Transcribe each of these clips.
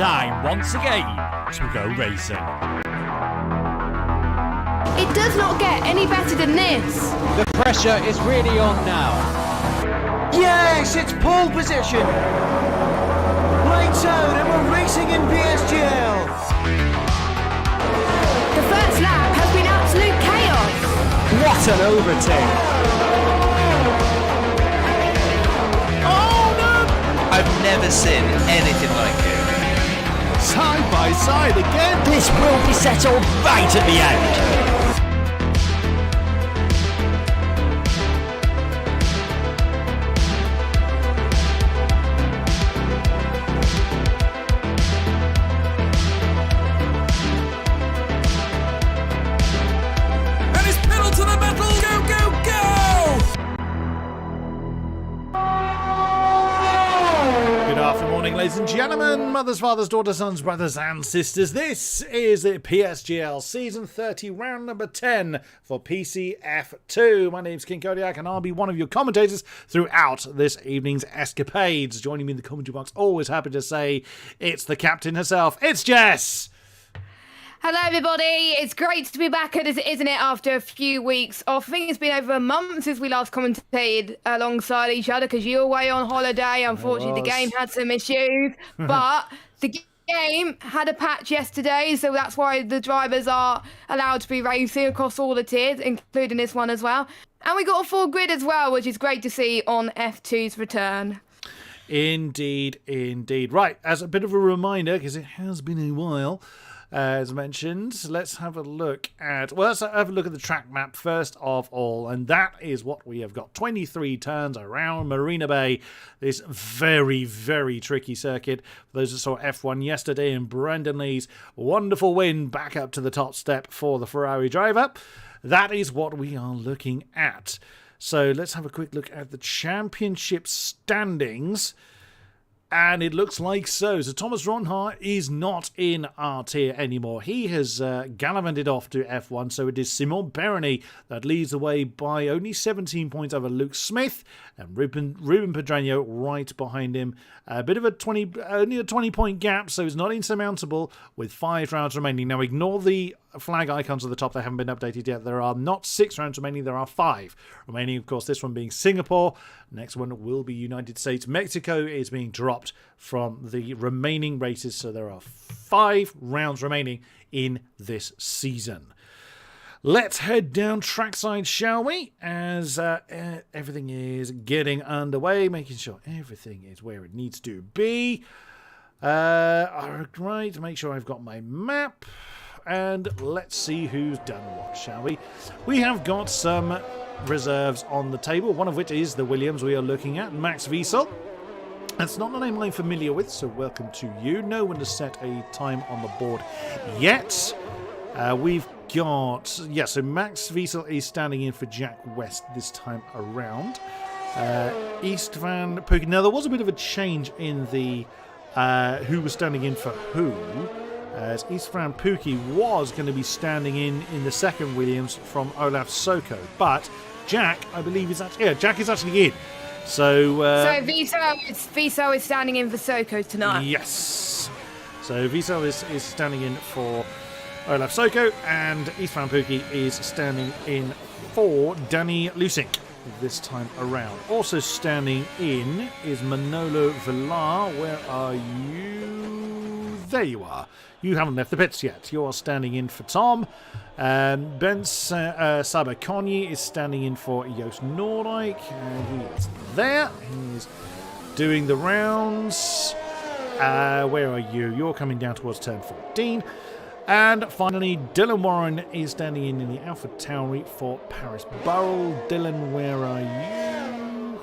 time once again to go racing. It does not get any better than this. The pressure is really on now. Yes, it's pole position. Lights out and we're racing in PSGL. The first lap has been absolute chaos. What an overtake. Oh no! I've never seen anything like it. Side by side again. This will be settled right at the end. Ladies and gentlemen, mothers, fathers, daughters, sons, brothers and sisters, this is the PSGL Season 30, round number 10 for PCF2. My name's King Kodiak and I'll be one of your commentators throughout this evening's escapades. Joining me in the commentary box, always happy to say, it's the captain herself, it's Jess! Hello everybody, it's great to be back, isn't it, after a few weeks off. I think it's been over a month since we last commentated alongside each other because you were away on holiday. Unfortunately, the game had some issues, but the game had a patch yesterday, so that's why the drivers are allowed to be racing across all the tiers, including this one as well. And we got a full grid as well, which is great to see on F2's return. Indeed, indeed. Right, as a bit of a reminder, because it has been a while, as mentioned, let's have a look at the track map first of all, and that is what we have got. 23 turns around Marina Bay, this very, very tricky circuit. For those that saw F1 yesterday and Brendan Lee's wonderful win back up to the top step for the Ferrari driver, that is what we are looking at. So let's have a quick look at the championship standings. And it looks like so. So Thomas Ronhart is not in our tier anymore. He has gallivanted off to F1. So it is Simon Bereni that leads the way by only 17 points over Luke Smith. And Ruben Pedreño right behind him. A bit of only a 20-point gap. So it's not insurmountable with 5 rounds remaining. Now ignore the flag icons at the top. They haven't been updated yet. There are not 6 rounds remaining. There are 5 remaining. Of course, this one being Singapore. Next one will be United States. Mexico is being dropped from the remaining races. So there are 5 rounds remaining in this season. Let's head down trackside, shall we? As everything is getting underway, making sure everything is where it needs to be. Right, make sure I've got my map. And let's see who's done what, shall we? We have got some reserves on the table, one of which is the Williams we are looking at, Max Wiesel. That's not a name I'm familiar with, so welcome to you. No one has set a time on the board yet. We've got... so Max Wiesel is standing in for Jack West this time around. Istvan Puki. Now, there was a bit of a change in the who was standing in for who. As Istvan Puki was going to be standing in the second Williams from Olaf Soko. But Jack, I believe, is actually... Yeah, Jack is actually in. So Wiesel is standing in for Soko tonight. Yes. So Wiesel is standing in for Olaf Soko, and Istvan Puki is standing in for Danny Lusink this time around. Also standing in is Manolo Villar. Where are you? There you are. You haven't left the pits yet. You're standing in for Tom. Ben Sabakonyi is standing in for Joost Noordijk. And he is there. He's doing the rounds. Where are you? You're coming down towards turn 14. And finally, Dylan Warren is standing in the Alpha Tauri for Paris Burrell. Dylan, where are you?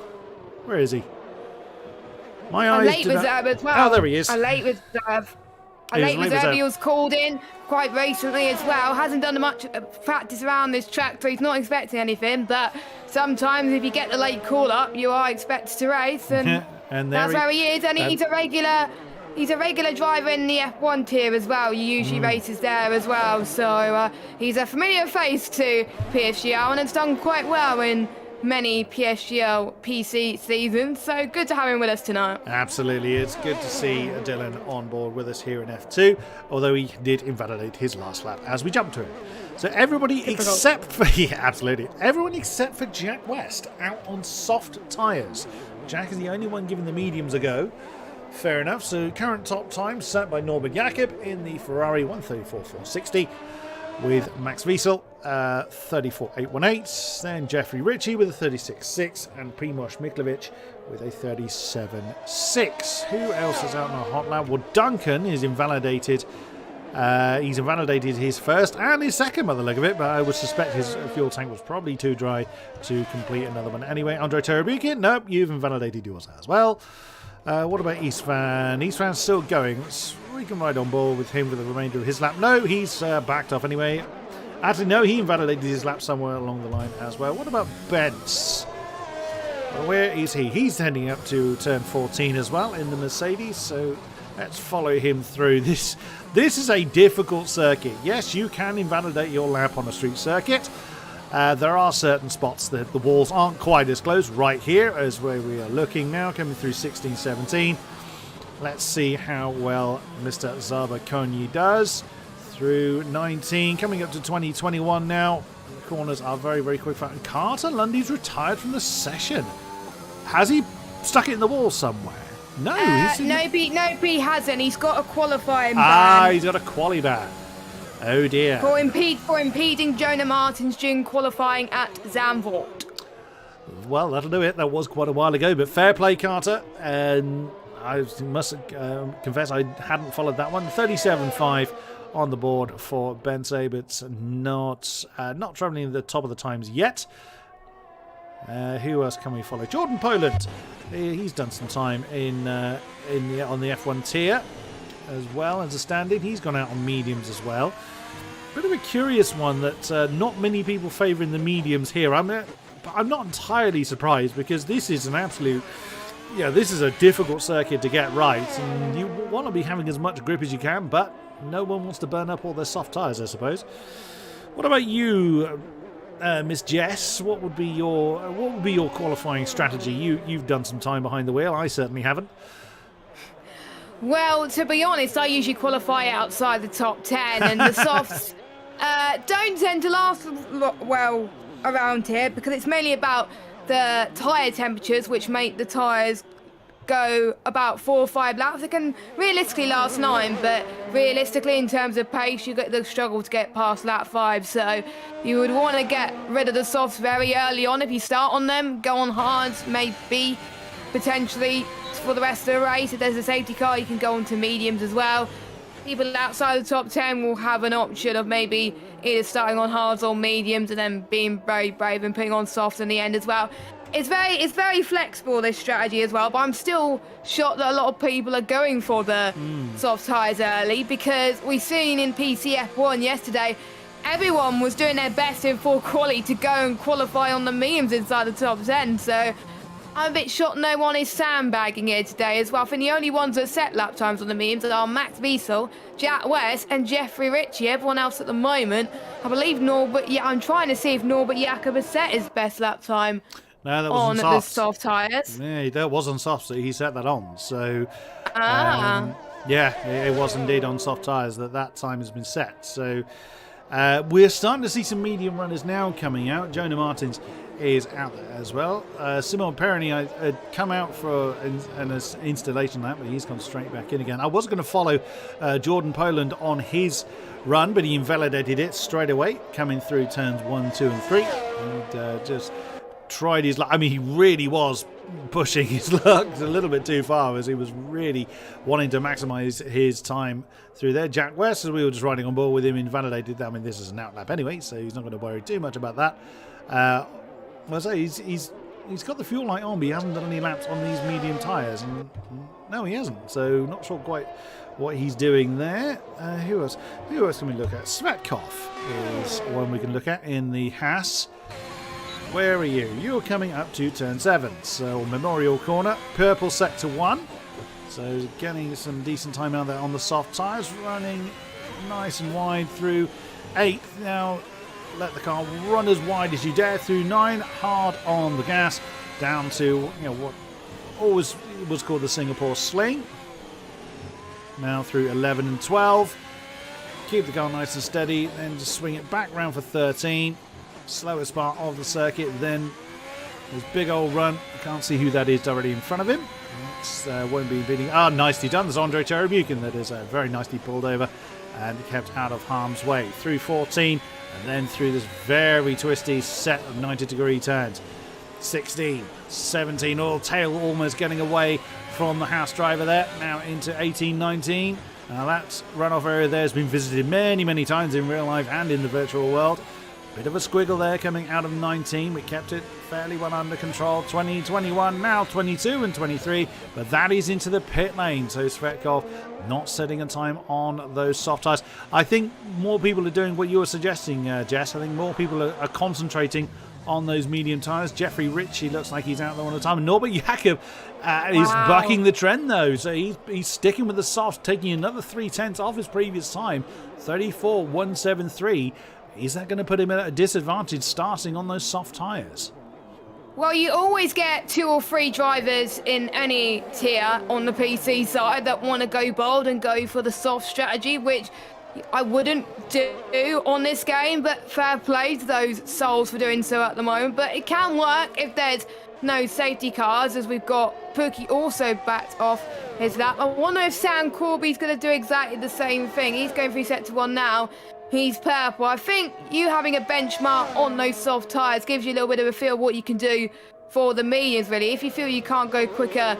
Where is he? My eyes. Late reserve as well. Oh, there he is. A late reserve. He was called in quite recently as well. Hasn't done much practice around this track, so he's not expecting anything. But sometimes if you get the late call up, you are expected to race, and, and that's where he is. And he's a regular. He's a regular driver in the F1 tier as well. He usually races there as well. So he's a familiar face to PSGL and has done quite well in many PSGL PC seasons. So good to have him with us tonight. Absolutely, it's good to see Dylan on board with us here in F2, although he did invalidate his last lap as we jumped to him. So everybody except for everyone except for Jack West out on soft tyres. Jack is the only one giving the mediums a go. Fair enough. So current top time set by Norbert Jakob in the Ferrari 134.460 with Max Wiesel 34.818. Then Jeffrey Ritchie with a 36.6 and Primoz Miklovic with a 37.6. Who else is out on a hot lap? Well, Duncan is invalidated. He's invalidated his first and his second by the look of it, but I would suspect his fuel tank was probably too dry to complete another one. Anyway, Andrei Terabukin, nope, you've invalidated yours as well. What about Istvan? Istvan's still going. We can ride on board with him for the remainder of his lap. No, he's backed off anyway. Actually, no, he invalidated his lap somewhere along the line as well. What about Bence? Where is he? He's heading up to turn 14 as well in the Mercedes, so let's follow him through. This is a difficult circuit. Yes, you can invalidate your lap on a street circuit. There are certain spots that the walls aren't quite as close. Right here is where we are looking now, coming through 16-17. Let's see how well Mr. Zaba Konyi does. Through 19, coming up to 20-21 now. The corners are very, very quick. Carter Lundy's retired from the session. Has he stuck it in the wall somewhere? No. He hasn't. He's got a qualifying ban. He's got a quali ban. Oh dear. For impeding Jonah Martin's June qualifying at Zandvoort. Well, that'll do it. That was quite a while ago, but fair play, Carter. And I must confess I hadn't followed that one. 37.5 on the board for Ben Sabitz. Not travelling at the top of the times yet. Who else can we follow? Jordan Poland. He's done some time on the F1 tier as well as a stand-in. He's gone out on mediums as well. Bit of a curious one that not many people favouring the mediums here. I'm not entirely surprised because this is an absolute... this is a difficult circuit to get right, and you want to be having as much grip as you can, but no one wants to burn up all their soft tyres, I suppose. What about you, Miss Jess? What would be your qualifying strategy? You've done some time behind the wheel. I certainly haven't. Well, to be honest, I usually qualify outside the top 10, and the softs don't tend to last well around here because it's mainly about the tyre temperatures, which make the tyres go about 4 or 5 laps. It can realistically last 9, but realistically in terms of pace, you get the struggle to get past lap 5. So you would want to get rid of the softs very early on. If you start on them, go on hards, maybe potentially for the rest of the race. If there's a safety car, you can go on to mediums as well. People outside the top 10 will have an option of maybe either starting on hards or mediums and then being very brave and putting on softs in the end as well. It's very flexible, this strategy as well, but I'm still shocked that a lot of people are going for the soft tyres early, because we've seen in PCF1 yesterday, everyone was doing their best in full quali to go and qualify on the mediums inside the top 10, so I'm a bit shocked no one is sandbagging here today as well. I think the only ones that set lap times on the mediums are Max Wiesel, Jack West and Jeffrey Ritchie. Everyone else at the moment, I believe I'm trying to see if Norbert Jakob has set his best lap time. No, that was on on the soft tyres. Yeah, that was on soft, so he set that on. So, it was indeed on soft tyres that time has been set. So, we're starting to see some medium runners now coming out. Jonah Martins is out there as well. Simon Perroni had come out for an installation lap, but he's gone straight back in again. I was going to follow Jordan Poland on his run, but he invalidated it straight away, coming through turns 1, 2 and 3. And just tried his luck. I mean, he really was pushing his luck a little bit too far, as he was really wanting to maximise his time through there. Jack West, as we were just riding on board with him, invalidated that. I mean, this is an out lap anyway, so he's not going to worry too much about that. I say he's got the fuel light on, but he hasn't done any laps on these medium tyres, and no, he hasn't. So not sure quite what he's doing there. Who else can we look at? Svetkov is one we can look at in the Haas. Where are you? You're coming up to turn 7. So Memorial Corner, purple sector 1. So getting some decent time out there on the soft tyres, running nice and wide through 8th. Now, let the car run as wide as you dare through 9, hard on the gas, down to what always was called the Singapore Sling. Now through 11 and 12. Keep the car nice and steady, then just swing it back round for 13. Slowest part of the circuit, then this big old run. I can't see who that is directly in front of him. Won't be beating. Nicely done. There's Andre Cherebukin that is very nicely pulled over and kept out of harm's way. Through 14 and then through this very twisty set of 90-degree turns. 16, 17, all tail almost getting away from the house driver there. Now into 18, 19. Now that runoff area there has been visited many, many times in real life and in the virtual world. Bit of a squiggle there coming out of 19. We kept it fairly well under control. 20, 21, now 22 and 23. But that is into the pit lane. So Svetkov not setting a time on those soft tyres. I think more people are doing what you were suggesting, Jess. I think more people are concentrating on those medium tyres. Jeffrey Ritchie looks like he's out there all the time. And Norbert Jakob is bucking the trend, though. So he's sticking with the soft, taking another 3/10 off his previous time. 34.173. Is that going to put him at a disadvantage starting on those soft tyres? Well, you always get 2 or 3 drivers in any tier on the PC side that want to go bold and go for the soft strategy, which I wouldn't do on this game, but fair play to those souls for doing so at the moment. But it can work if there's no safety cars, as we've got Pookie also backed off his lap. I wonder if Sam Corby's going to do exactly the same thing. He's going through sector 1 now. He's purple. I think you having a benchmark on those soft tyres gives you a little bit of a feel of what you can do for the mediums, really. If you feel you can't go quicker,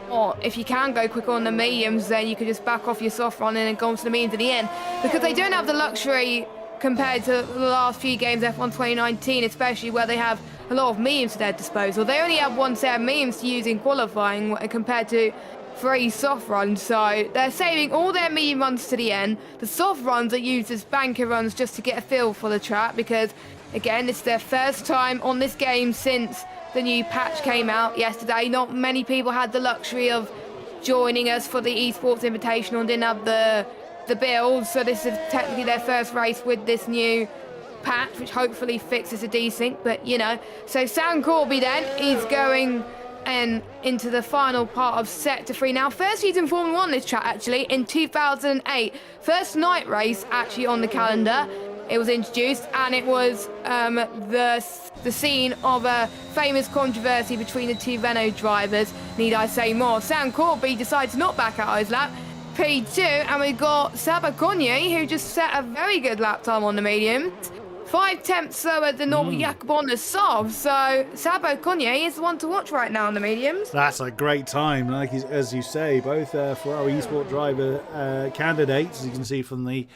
or if you can go quicker on the mediums, then you can just back off your soft running and go on to the mediums at the end. Because they don't have the luxury compared to the last few games, F1 2019, especially where they have a lot of mediums at their disposal. They only have 1 set of mediums to use in qualifying compared to 3 soft runs, so they're saving all their medium runs to the end. The soft runs are used as banker runs just to get a feel for the track, because again, it's their first time on this game since the new patch came out yesterday. Not many people had the luxury of joining us for the Esports Invitational and didn't have the build, so this is technically their first race with this new patch, which hopefully fixes a desync, but so Sam Corby then is going and into the final part of Sector 3. Now, first he's in Formula 1 this track, actually, in 2008. First night race, actually, on the calendar. It was introduced, and it was the scene of a famous controversy between the 2 Renault drivers. Need I say more? Sam Corby decides to not back out of his lap. P2, and we've got Saba Conye, who just set a very good lap time on the medium. 5/10 slower than Norbert Jakob on the soft, so Sabo Conye is the one to watch right now on the mediums. That's a great time, like as you say, both Ferrari eSport driver candidates, as you can see from the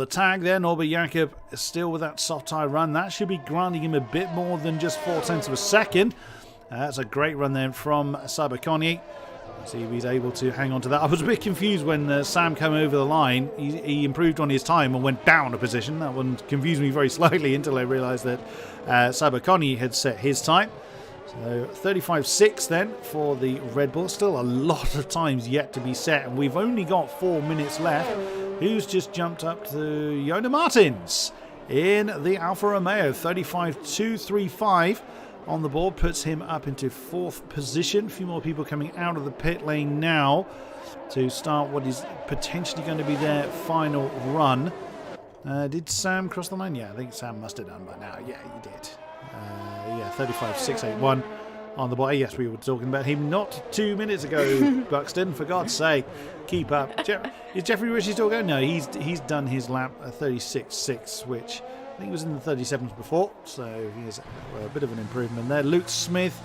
tag there. Norbert Jakob is still with that soft tyre run. That should be granting him a bit more than just 0.4 of a second. That's a great run then from Saba Conye. See if he's able to hang on to that. I was a bit confused when Sam came over the line. He improved on his time and went down a position. That one confused me very slightly until I realised that Saba Conye had set his time. So 35.6 then for the Red Bull. Still a lot of times yet to be set, and we've only got 4 minutes left. Who's just jumped up to Yona Martins in the Alfa Romeo? 35.235. On the board, puts him up into 4th position. A few more people coming out of the pit lane now to start what is potentially going to be their final run. Did Sam cross the line? Yeah, I think Sam must have done by now. Yeah, he did. 35.681 on the board. Yes, we were talking about him not 2 minutes ago, Buxton. For God's sake, keep up. Is Jeffrey Ritchie still going? No, he's done his lap 36.6, which I think he was in the 37th before, so he is a bit of an improvement there. Luke Smith,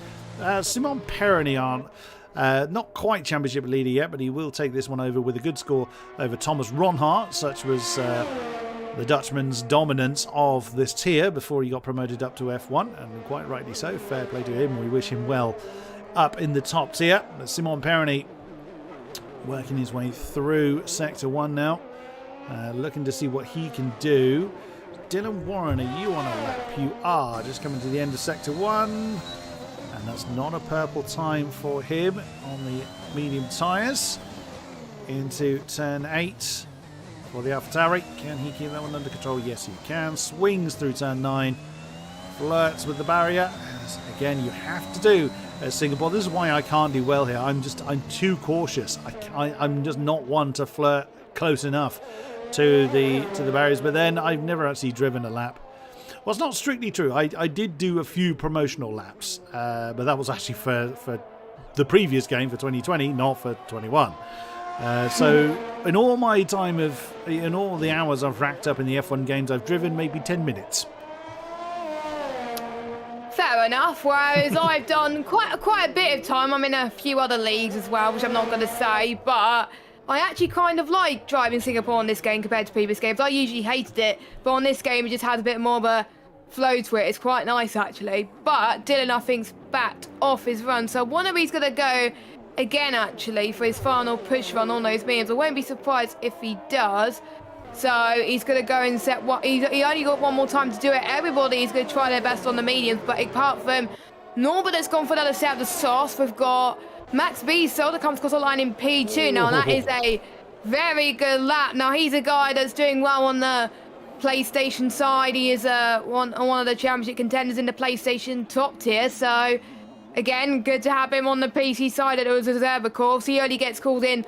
Simon Perroni aren't not quite championship leader yet, but he will take this one over with a good score over Thomas Ronhart. Such was the Dutchman's dominance of this tier before he got promoted up to F1, and quite rightly so. Fair play to him. We wish him well up in the top tier. But Simon Perroni working his way through Sector 1 now, looking to see what he can do. Dylan Warren, are you on a lap? You are. Just coming to the end of Sector 1. And that's not a purple time for him on the medium tyres. Into Turn 8. for the AlphaTauri. Can he keep that one under control? Yes, he can. Swings through turn 9. Flirts with the barrier. As, again, you have to do at Singapore. This is why I can't do well here. I'm too cautious. I'm just not one to flirt close enough to the barriers. But then I've never actually driven a lap. Well, it's not strictly true. I did do a few promotional laps, but that was actually for the previous game for 2020, not for 21. So in all my time in all the hours I've racked up in the F1 games, I've driven maybe 10 minutes. Fair enough. Whereas I've done quite a bit of time. I'm in a few other leagues as well, which I'm not going to say, but I actually kind of like driving Singapore on this game compared to previous games. I usually hated it, but on this game it just had a bit more of a flow to it. It's quite nice actually. But Dylan, I think's backed off his run, so I wonder if he's going to go again actually for his final push run on those mediums. I won't be surprised if he does. So he's going to go and set what he only got one more time to do it. Everybody is going to try their best on the mediums, but apart from Norbert has gone for another set of the sauce. We've got Max Wiesel that comes across the line in P2. Now that is a very good lap. Now he's a guy that's doing well on the PlayStation side. He is one of the championship contenders in the PlayStation top tier. So again, good to have him on the PC side. It was a reserve, of course. He only gets called in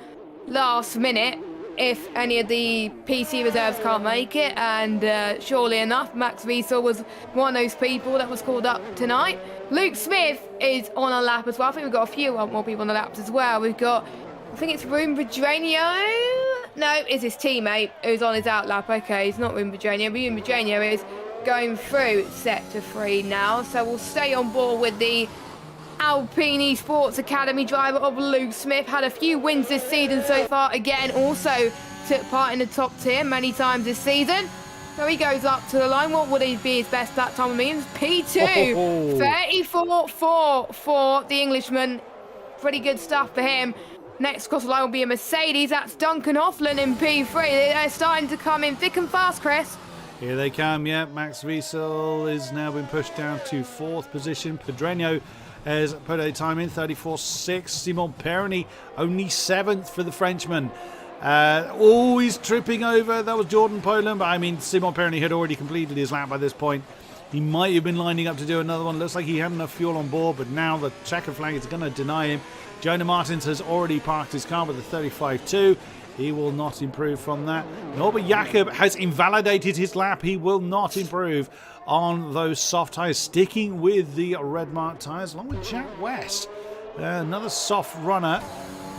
last minute if any of the PC reserves can't make it. And surely enough, Max Wiesel was one of those people that was called up tonight. Luke Smith is on a lap as well. I think we've got a few more people on the laps as well. We've got, I think it's Rumbadranio. No, it's his teammate who's on his out lap. Okay, it's not Rumbadranio, but Rumbadranio is going through Sector 3 now. So we'll stay on board with the Alpine Sports Academy driver of Luke Smith. Had a few wins this season so far. Again, also took part in the top tier many times this season. So he goes up to the line. What would he be his best that time? I mean, P2. 34.4 for the Englishman. Pretty good stuff for him. Next across the line will be a Mercedes. That's Duncan Hoffman in P3. They're starting to come in thick and fast, Chris. Here they come, yeah. Max Wiesel is now been pushed down to 4th position. Pedreño has put a time in, 34.6. Simon Perny, only 7th for the Frenchman. Always tripping over. That was Jordan Poland, but I mean, Simon Perny had already completed his lap by this point. He might have been lining up to do another one. Looks like he had enough fuel on board, but now the checker flag is going to deny him. Jonah Martins has already parked his car with a 35.2. He will not improve from that. Norbert Jakob has invalidated his lap. He will not improve on those soft tyres, sticking with the red mark tyres, along with Jack West. Another soft runner.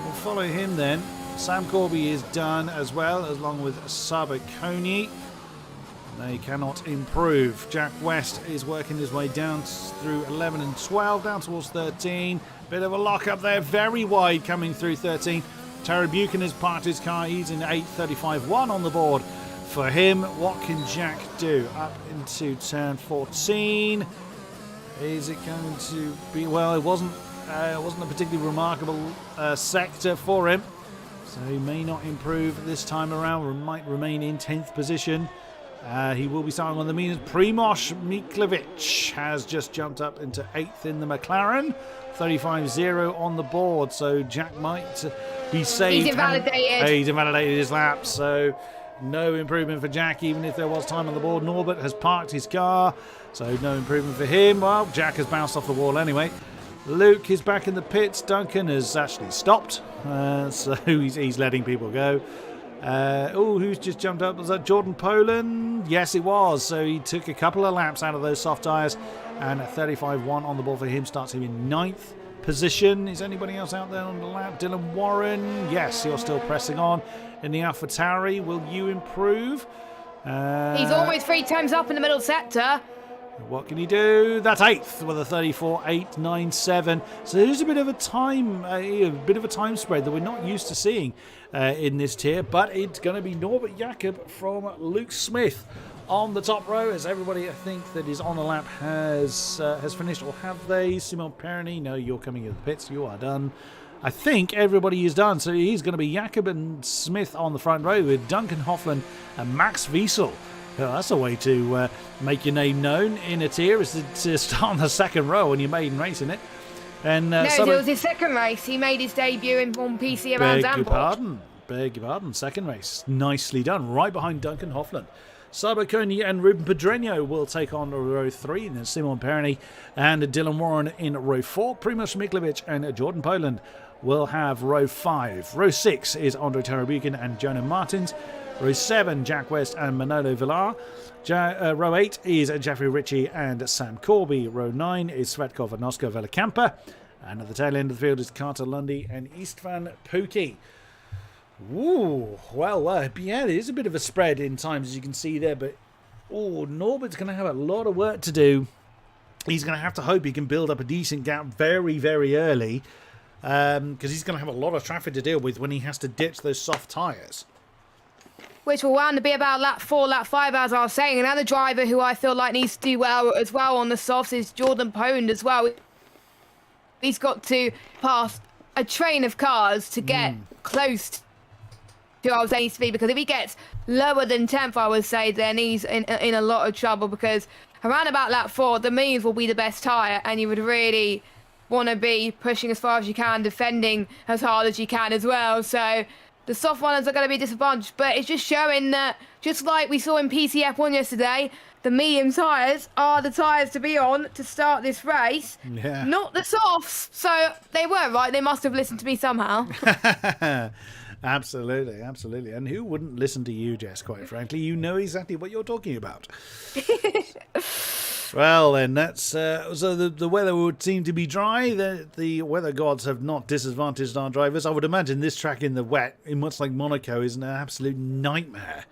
We'll follow him then. Sam Corby is done as well, along with Sabaconi. They cannot improve. Jack West is working his way down through 11 and 12, down towards 13. Bit of a lock up there, very wide coming through 13. Terry Buchan has parked his car. He's in 8.35.1 on the board. For him, what can Jack do? Up into turn 14. Is it going to be... Well, it wasn't a particularly remarkable sector for him. So he may not improve this time around, or might remain in 10th position. He will be starting on the mediums. Primoz Miklovic has just jumped up into 8th in the McLaren. 35.0 on the board, so Jack might be saved. He's invalidated. He's invalidated his lap, so no improvement for Jack, even if there was time on the board. Norbert has parked his car, so no improvement for him. Well, Jack has bounced off the wall anyway. Luke is back in the pits. Duncan has actually stopped, so he's letting people go. Who's just jumped up? Was that Jordan Poland? Yes, it was. So he took a couple of laps out of those soft tyres, and a 35.1 on the ball for him starts him in 9th position. Is anybody else out there on the lap? Dylan Warren? Yes, you're still pressing on in the AlphaTauri. Will you improve? He's almost 3 times up in the middle sector. What can he do? That's 8th with a 34.897. So there's a bit of a time spread that we're not used to seeing in this tier. But it's going to be Norbert Jakob from Luke Smith on the top row, as everybody I think that is on the lap has finished, or have they? Simon Perny, no, you're coming in the pits. You are done. I think everybody is done. So he's going to be Jakob and Smith on the front row with Duncan Hoffman and Max Wiesel. Well, that's a way to make your name known in a tier, is to start on the second row on your maiden race in it. And no, it was his second race. He made his debut on PC around Zandvoort. Beg your pardon. beg your pardon, second race. Nicely done, right behind Duncan Hoffland. Sabo Coney and Ruben Pedreño will take on row 3, and then Simon Perroni and Dylan Warren in row 4. Primoz Miklovic and Jordan Poland will have row 5. Row 6 is Andre Tarabukin and Jonah Martins. Row 7, Jack West and Manolo Villar. Row 8 is Jeffrey Ritchie and Sam Corby. Row 9 is Svetkov and Oscar Vellicampa. And at the tail end of the field is Carter Lundy and Istvan Pukki. Ooh, well, yeah, it is a bit of a spread in times, as you can see there, but Norbert's going to have a lot of work to do. He's going to have to hope he can build up a decent gap very, very early, because he's going to have a lot of traffic to deal with when he has to ditch those soft tyres. Which will round to be about lap 4, lap 5, as I was saying. Another driver who I feel like needs to do well as well on the softs is Jordan Poland as well. He's got to pass a train of cars to get close to I was saying to be, because if he gets lower than 10th, I would say, then he's in a lot of trouble, because around about lap 4, the mediums will be the best tyre, and you would really want to be pushing as far as you can, defending as hard as you can as well. So the soft runners are going to be disadvantaged, but it's just showing that, just like we saw in PCF1 yesterday, the medium tyres are the tyres to be on to start this race, not the softs. So they were right. They must have listened to me somehow. Absolutely, absolutely. And who wouldn't listen to you, Jess, quite frankly? You know exactly what you're talking about. Well, then, that's... so the weather would seem to be dry. The weather gods have not disadvantaged our drivers. I would imagine this track in the wet, in much like Monaco, is an absolute nightmare.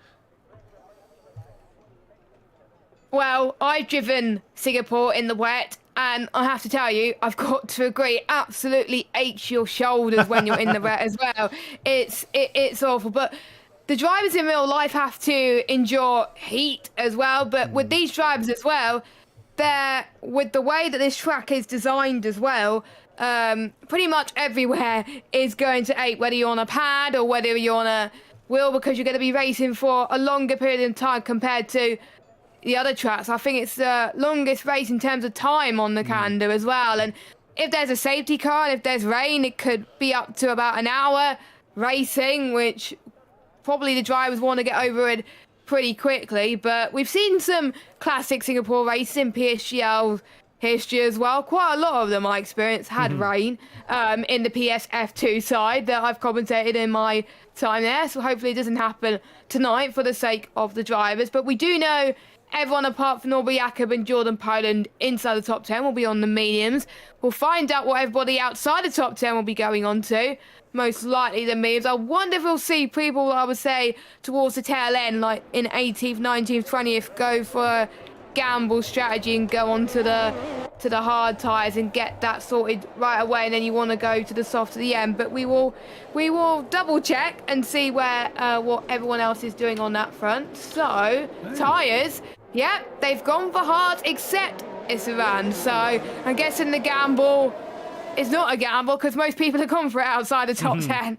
Well, I've driven Singapore in the wet, and I have to tell you, I've got to agree, absolutely aches your shoulders when you're in the wet as well. It's awful, but the drivers in real life have to endure heat as well. But with these drivers as well, with the way that this track is designed as well, pretty much everywhere is going to ache, whether you're on a pad or whether you're on a wheel, because you're going to be racing for a longer period of time compared to the other tracks. I think it's the longest race in terms of time on the calendar as well. And if there's a safety car and if there's rain, it could be up to about an hour racing, which probably the drivers want to get over it pretty quickly. But we've seen some classic Singapore races in PSGL history as well. Quite a lot of them, I experienced, had rain in the PSF2 side that I've commentated in my time there. So hopefully it doesn't happen tonight for the sake of the drivers. But we do know everyone apart from Norbert Jakob and Jordan Poland inside the top 10 will be on the mediums. We'll find out what everybody outside the top 10 will be going on to. Most likely the mediums. I wonder if we'll see people, I would say, towards the tail end, like in 18th, 19th, 20th, go for a gamble strategy and go on to the hard tyres and get that sorted right away, and then you want to go to the soft at the end. But we will double check and see where what everyone else is doing on that front. So tyres, yeah, they've gone for hard except Issaran. So I'm guessing the gamble is not a gamble, because most people have gone for it outside the top 10.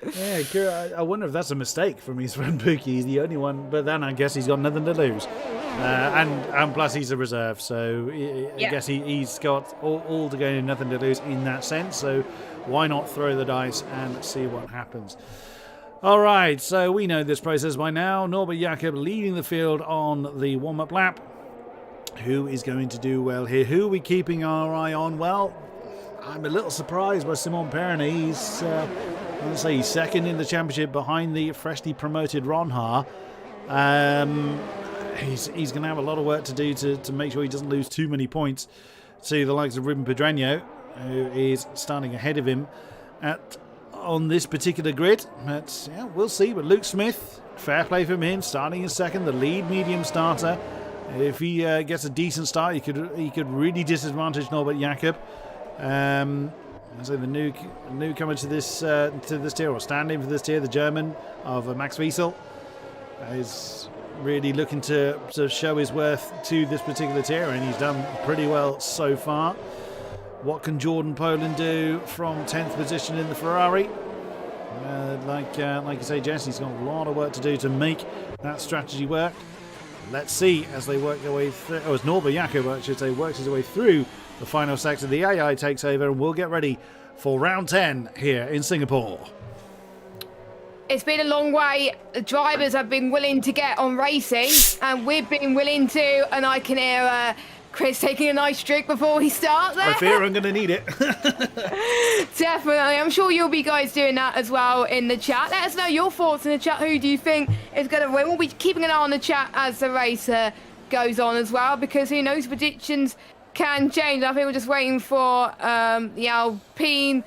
Yeah, Kira, I wonder if that's a mistake from his friend Pookie. He's the only one, but then I guess he's got nothing to lose. And plus he's a reserve, so I guess he's got all to gain and nothing to lose in that sense. So why not throw the dice and see what happens? All right, so we know this process by now. Norbert Jakob leading the field on the warm-up lap. Who is going to do well here? Who are we keeping our eye on? Well, I'm a little surprised by Simon Perroni. He's, let's say, he's second in the championship behind the freshly promoted Ronha. He's going to have a lot of work to do to make sure he doesn't lose too many points to the likes of Ruben Pedreño, who is starting ahead of him on this particular grid. But yeah, we'll see. But Luke Smith, fair play from him, starting in second, the lead medium starter. If he gets a decent start, he could really disadvantage Norbert Jakob. So the newcomer to this tier, or stand-in for this tier, the German of Max Wiesel, is really looking to show his worth to this particular tier, and he's done pretty well so far. What can Jordan Poland do from 10th position in the Ferrari? Like you say, Jess, he's got a lot of work to do to make that strategy work. Let's see as they work their way through, or as Norbert Jakob, I should say, works his way through the final sector. The AI takes over, and we'll get ready for round 10 here in Singapore. it's been a long way. The drivers have been willing to get on racing, and we've been willing to. And I can hear Chris taking a nice drink before we start there. I fear I'm going to need it. Definitely. I'm sure you'll be guys doing that as well in the chat. Let us know your thoughts in the chat. Who do you think is going to win? We'll be keeping an eye on the chat as the race goes on as well, because who knows, predictions can change. I think we're just waiting for the Alpine,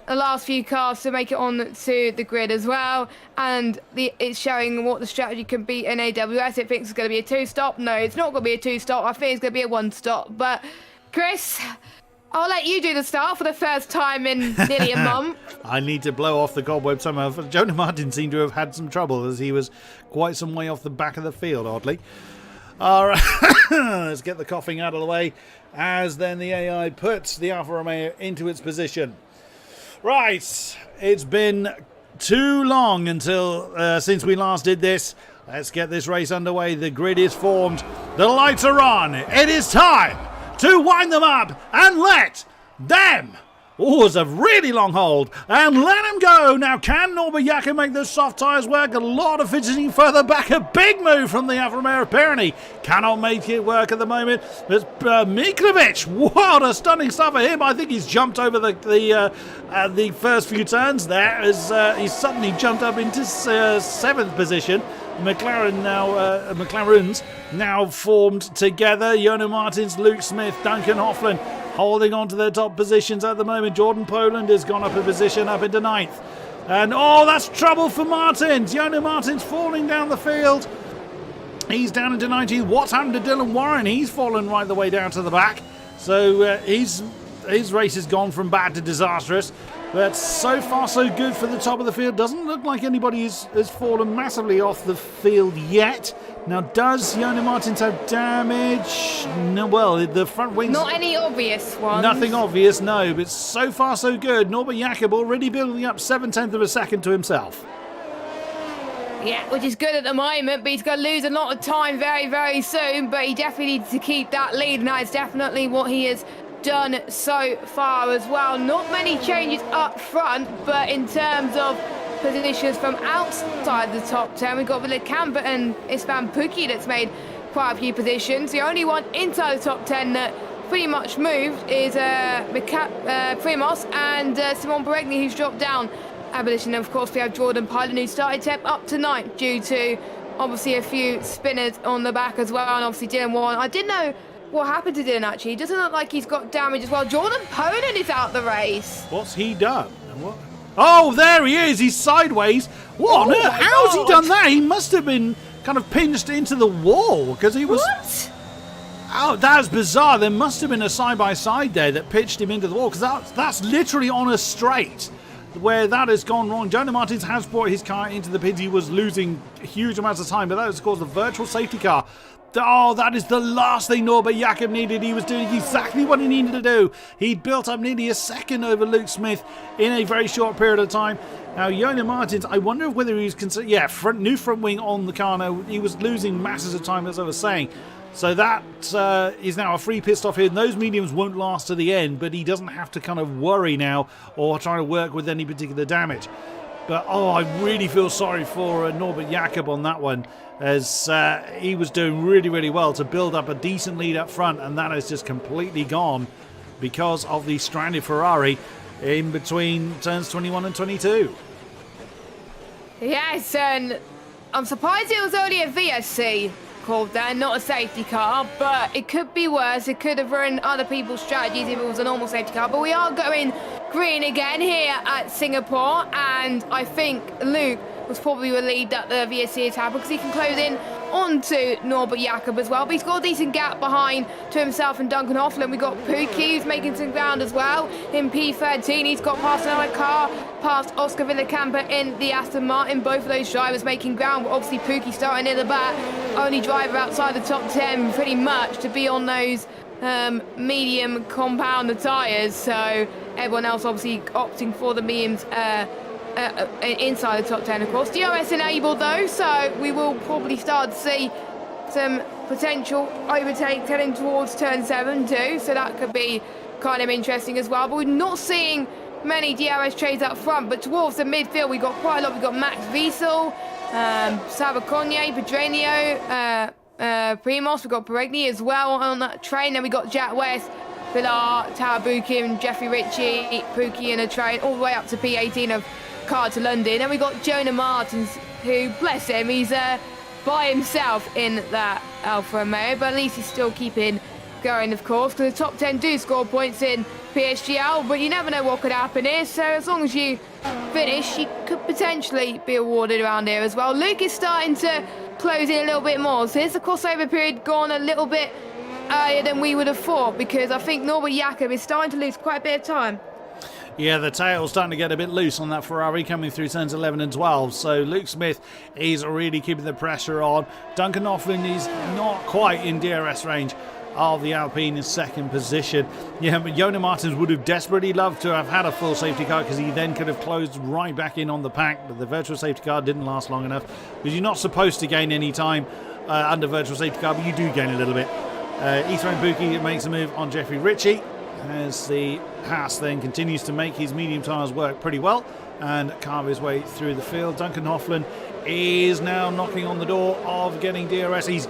the last few cars to make it on to the grid as well, and it's showing what the strategy can be in AWS. It thinks it's going to be a 2-stop. No, it's not going to be a 2-stop. I think it's going to be a 1-stop. But Chris, I'll let you do the start for the first time in nearly a month. I need to blow off the cobweb somehow. Jonah Martin seemed to have had some trouble as he was quite some way off the back of the field, oddly. All right, let's get the coughing out of the way as then the AI puts the Alfa Romeo into its position. Right, it's been too long until since we last did this. Let's get this race underway. The grid is formed. The lights are on. It is time to wind them up and let them. Oh, it's a really long hold. And let him go. Now, can Norbert Jakob make those soft tyres work? A lot of fidgeting further back. A big move from the Alfa Romeo Pyrenees. Cannot make it work at the moment. It's Mikhlovic. What a stunning start for him. I think he's jumped over the first few turns there. As he's suddenly jumped up into 7th position. McLaren's now formed together. Jonas Martins, Luke Smith, Duncan Hoffman holding on to their top positions at the moment. Jordan Poland has gone up a position, up into 9th. And that's trouble for Martins. Jonas Martins falling down the field. He's down into 19th. What's happened to Dylan Warren? He's fallen right the way down to the back. So his race has gone from bad to disastrous. But so far so good for the top of the field. Doesn't look like anybody has fallen massively off the field yet. Now, does Jonas Martins have damage? No, well, the front wings... Not any obvious ones. Nothing obvious, no. But so far so good. Norbert Jakob already building up 7/10 of a second to himself. Yeah, which is good at the moment, but he's going to lose a lot of time very, very soon. But he definitely needs to keep that lead, and that is definitely what he has done so far as well. Not many changes up front, but in terms of positions from outside the top 10, we've got Villacampa and István Puki that's made quite a few positions. The only one inside the top 10 that pretty much moved is Primos and Simon Beregni, who's dropped down a position. And of course, we have Jordan Poland, who started 10th up to 9th due to obviously a few spinners on the back as well, and obviously Dylan Warren. I didn't know what happened to Dylan, actually. It doesn't look like he's got damage as well. Jordan Poland is out the race. What's he done? What? Oh, there he is. He's sideways. What on earth? How's he done that? He must have been kind of pinched into the wall because he was... What? Oh, that was bizarre. There must have been a side-by-side there that pitched him into the wall, because that's literally on a straight where that has gone wrong. Jonas Martins has brought his car into the pits. He was losing huge amounts of time, but that was, of course, the virtual safety car. Oh, that is the last thing Norbert Jakob needed. He was doing exactly what he needed to do. He'd built up nearly a second over Luke Smith in a very short period of time. Now, Jonas Martins, I wonder whether he was considered... Yeah, new front wing on the car now. He was losing masses of time, as I was saying. So that is now a free pit stop here. And those mediums won't last to the end, but he doesn't have to kind of worry now or try to work with any particular damage. But, I really feel sorry for Norbert Jakob on that one, as he was doing really, really well to build up a decent lead up front, and that has just completely gone because of the stranded Ferrari in between turns 21 and 22. Yes, and I'm surprised it was only a VSC called there, not a safety car, but it could be worse. It could have ruined other people's strategies if it was a normal safety car. But we are going green again here at Singapore, and I think Luke was probably relieved that the VSC has happened because he can close in onto Norbert Jakob as well. But he's got a decent gap behind to himself and Duncan Hoffman. We've got Pookie, who's making some ground as well. In P13, he's got past another car, past Oscar Villacampa in the Aston Martin. Both of those drivers making ground. But obviously, Pookie starting near the back. Only driver outside the top 10, pretty much, to be on those medium compound tyres. So everyone else obviously opting for the mediums inside the top 10, of course. DRS enabled though, so we will probably start to see some potential overtake heading towards turn 7 too, so that could be kind of interesting as well. But we're not seeing many DRS trades up front, but towards the midfield we got quite a lot. We got Max Wiesel, Sabaconye, Pedrenio, Primos. We got Peregni as well on that train. Then we got Jack West, Villar, Tawabukim, Jeffrey Ritchie, Pookie in a train, all the way up to P18 of Car to London. Then we got Jonah Martins, who, bless him, he's by himself in that Alfa Romeo, but at least he's still keeping going, of course, because the top 10 do score points in PSGL, but you never know what could happen here. So as long as you finish, you could potentially be awarded around here as well. Luke is starting to close in a little bit more, so here's the crossover period gone a little bit earlier than we would have thought, because I think Norbert Jakob is starting to lose quite a bit of time. Yeah, the tail's starting to get a bit loose on that Ferrari coming through turns 11 and 12. So Luke Smith is really keeping the pressure on. Duncan Hoffman is not quite in DRS range of the Alpine in second position. Yeah, but Jonah Martins would have desperately loved to have had a full safety car, because he then could have closed right back in on the pack, but the virtual safety car didn't last long enough, because you're not supposed to gain any time under virtual safety car, but you do gain a little bit. Eastman Pookie makes a move on Jeffrey Ritchie, as the Haas then continues to make his medium tyres work pretty well and carve his way through the field. Duncan Hoffman is now knocking on the door of getting DRS. He's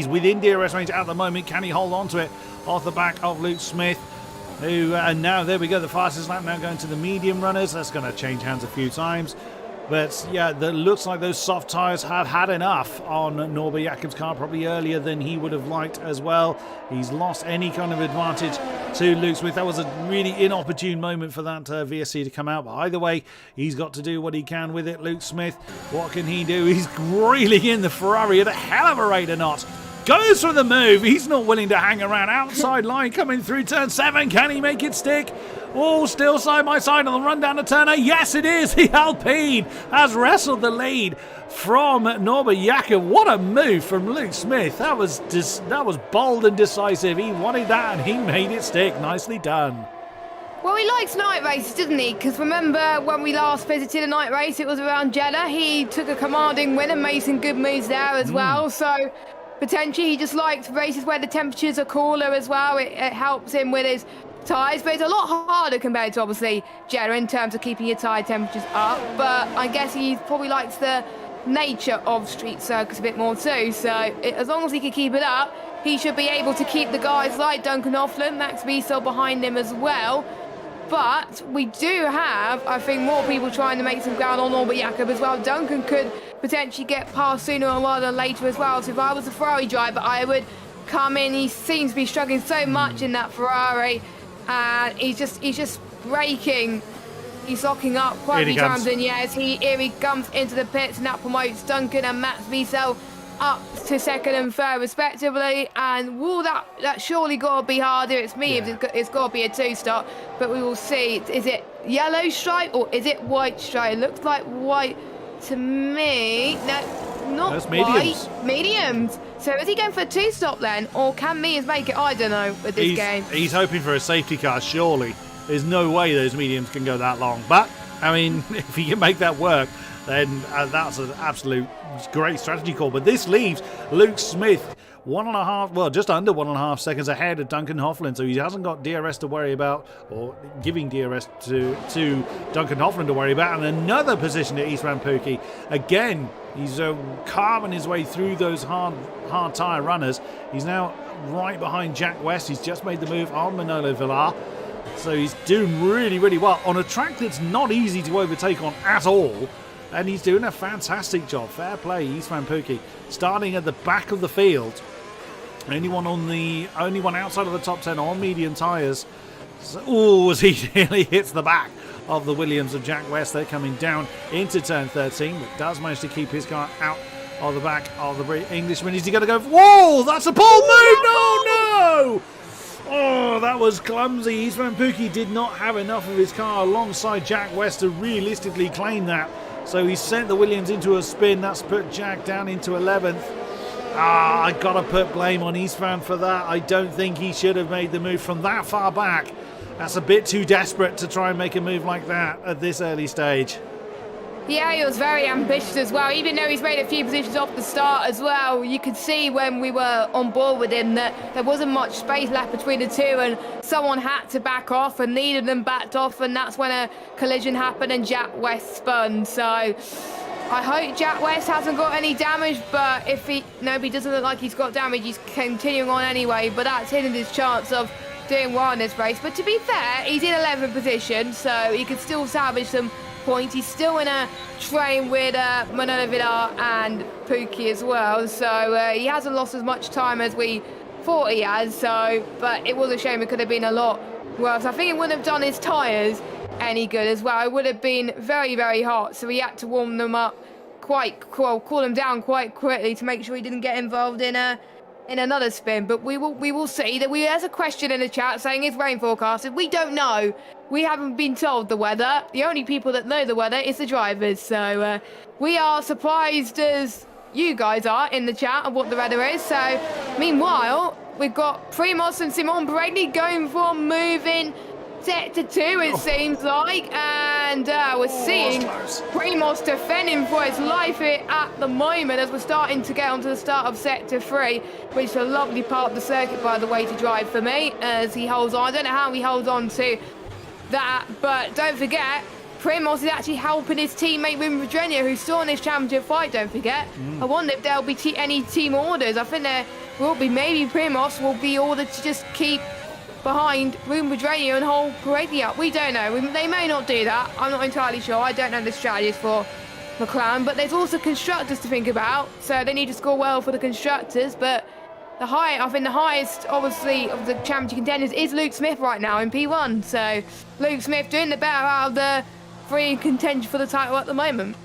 within DRS range at the moment. Can he hold on to it off the back of Luke Smith, who and now there we go, the fastest lap now going to the medium runners. That's going to change hands a few times, but yeah, that looks like those soft tyres have had enough on Norbert Jakob's car, probably earlier than he would have liked as well. He's lost any kind of advantage to Luke Smith. That was a really inopportune moment for that VSC to come out, but either way, he's got to do what he can with it. Luke Smith, what can he do? He's reeling in the Ferrari at a hell of a rate or not. Goes for the move. He's not willing to hang around. Outside line coming through turn 7. Can he make it stick? Oh, still side by side on the run down to turn 8. Yes, it is. The Alpine has wrestled the lead from Norbert Jakob. What a move from Luke Smith. That was bold and decisive. He wanted that and he made it stick. Nicely done. Well, he likes night races, doesn't he? Because remember when we last visited a night race, it was around Jeddah. He took a commanding win and made some good moves there as well. So potentially he just likes races where the temperatures are cooler as well. It helps him with his tyres, but it's a lot harder compared to obviously Jeddah in terms of keeping your tyre temperatures up. But I guess he probably likes the nature of street circuits a bit more too. So as long as he can keep it up, he should be able to keep the guys like Duncan Hoffman, Max Wiesel behind him as well. But we do have, I think, more people trying to make some ground on Norbert Jakob as well. Duncan could potentially get past sooner rather than later as well. So if I was a Ferrari driver, I would come in. He seems to be struggling so much in that Ferrari, and he's just braking. He's locking up quite a few times, and yes, here he comes into the pits, and that promotes Duncan and Max Wiesel up to second and third respectively. And that surely got to be harder. It's me. Yeah. It's got to be a 2-stop, but we will see. Is it yellow stripe or is it white stripe? It looks like white to me. No, not That's mediums. White. Mediums. So is he going for a 2-stop then, or can Mears make it? I don't know with this game. He's hoping for a safety car, surely. There's no way those mediums can go that long. But, I mean, if he can make that work, then that's an absolute great strategy call. But this leaves Luke Smith just under 1.5 seconds ahead of Duncan Hoffman. So he hasn't got DRS to worry about, or giving DRS to Duncan Hoffman to worry about. And another position to Eastman Pookie. Again, he's carving his way through those hard tyre runners. He's now right behind Jack West. He's just made the move on Manolo Villar. So he's doing really, really well on a track that's not easy to overtake on at all. And he's doing a fantastic job. Fair play, Eastman Pookie. Starting at the back of the field. Only one outside of the top 10 on medium tyres. So, as he nearly hits the back of the Williams of Jack West. They're coming down into turn 13, but does manage to keep his car out of the back of the Englishman. Is he going to go? Whoa, that's a pole move! No! Oh, that was clumsy. Eastman Pookie did not have enough of his car alongside Jack West to realistically claim that. So he sent the Williams into a spin. That's put Jack down into 11th. I got to put blame on Eastman for that. I don't think he should have made the move from that far back. That's a bit too desperate to try and make a move like that at this early stage. Yeah, he was very ambitious as well. Even though he's made a few positions off the start as well, you could see when we were on board with him that there wasn't much space left between the two, and someone had to back off and needed them backed off, and that's when a collision happened and Jack West spun. So I hope Jack West hasn't got any damage, but if he doesn't look like he's got damage, he's continuing on anyway, but that's hitting his chance of doing well in this race. But to be fair, he's in 11th position, so he could still salvage some points. He's still in a train with Manolo Villar and Pookie as well, so he hasn't lost as much time as we thought he has. So, but it was a shame. It could have been a lot worse. I think it wouldn't have done his tyres any good as well. It would have been very, very hot, so he had to warm them up cool them down quite quickly to make sure he didn't get involved in another spin. But we will see. That there's a question in the chat saying, is rain forecasted? We don't know. We haven't been told the weather. The only people that know the weather is the drivers. So we are surprised as you guys are in the chat of what the weather is. So meanwhile, we've got Primoz and Simon Brady going for moving sector 2, it seems like, and we're seeing Primoz defending for his life here at the moment as we're starting to get onto the start of sector 3, which is a lovely part of the circuit, by the way, to drive for me, as he holds on. I don't know how he holds on to that, but don't forget, Primoz is actually helping his teammate Wim Virginia, who's still in this championship fight, don't forget. I wonder if there'll be any team orders. I think there will be. Maybe Primoz will be ordered to just keep behind Wim Virginia and hold Brady up. We don't know. They may not do that. I'm not entirely sure. I don't know the strategies for McLaren, but there's also constructors to think about, so they need to score well for the constructors. But I think the highest, obviously, of the championship contenders is Luke Smith right now in P1. So Luke Smith doing the better out of the three in contention for the title at the moment.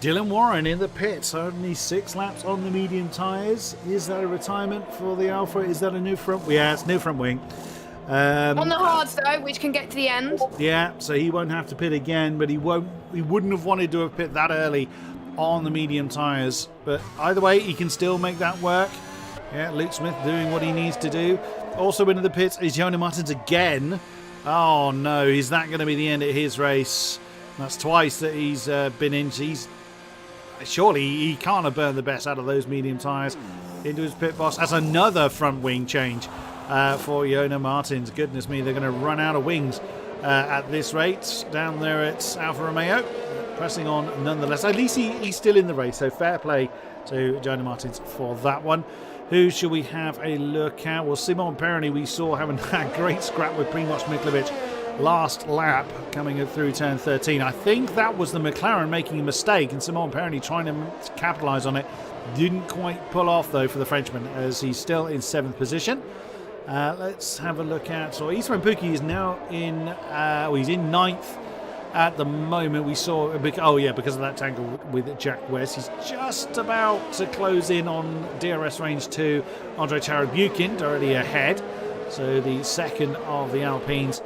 Dylan Warren in the pits, only 6 laps on the medium tyres. Is that a retirement for the Alpha? Is that a new front? Yeah, it's new front wing. On the hards though, which can get to the end. Yeah, so he won't have to pit again, but he wouldn't have wanted to have pit that early on the medium tyres. But either way, he can still make that work. Yeah, Luke Smith doing what he needs to do. Also into the pits is Jonas Martins again. Oh no, is that going to be the end of his race? That's twice that he's been in. Surely he can't have burned the best out of those medium tyres into his pit box. That's another front wing change for Jonas Martins. Goodness me, they're going to run out of wings at this rate down there at Alfa Romeo. Pressing on nonetheless. At least he's still in the race, so fair play to Jonas Martins for that one. Who should we have a look at? Well, Simon Perroni we saw having a great scrap with Primoz Mikhlovic last lap coming through turn 13. I think that was the McLaren making a mistake and Simon Perroni trying to capitalise on it. Didn't quite pull off though for the Frenchman as he's still in 7th position. Let's have a look at... So Eastman Pookie is now in... he's in 9th at the moment. We saw... because of that tangle with Jack West. He's just about to close in on DRS range 2. Andrei Charabukin directly ahead. So the second of the Alpines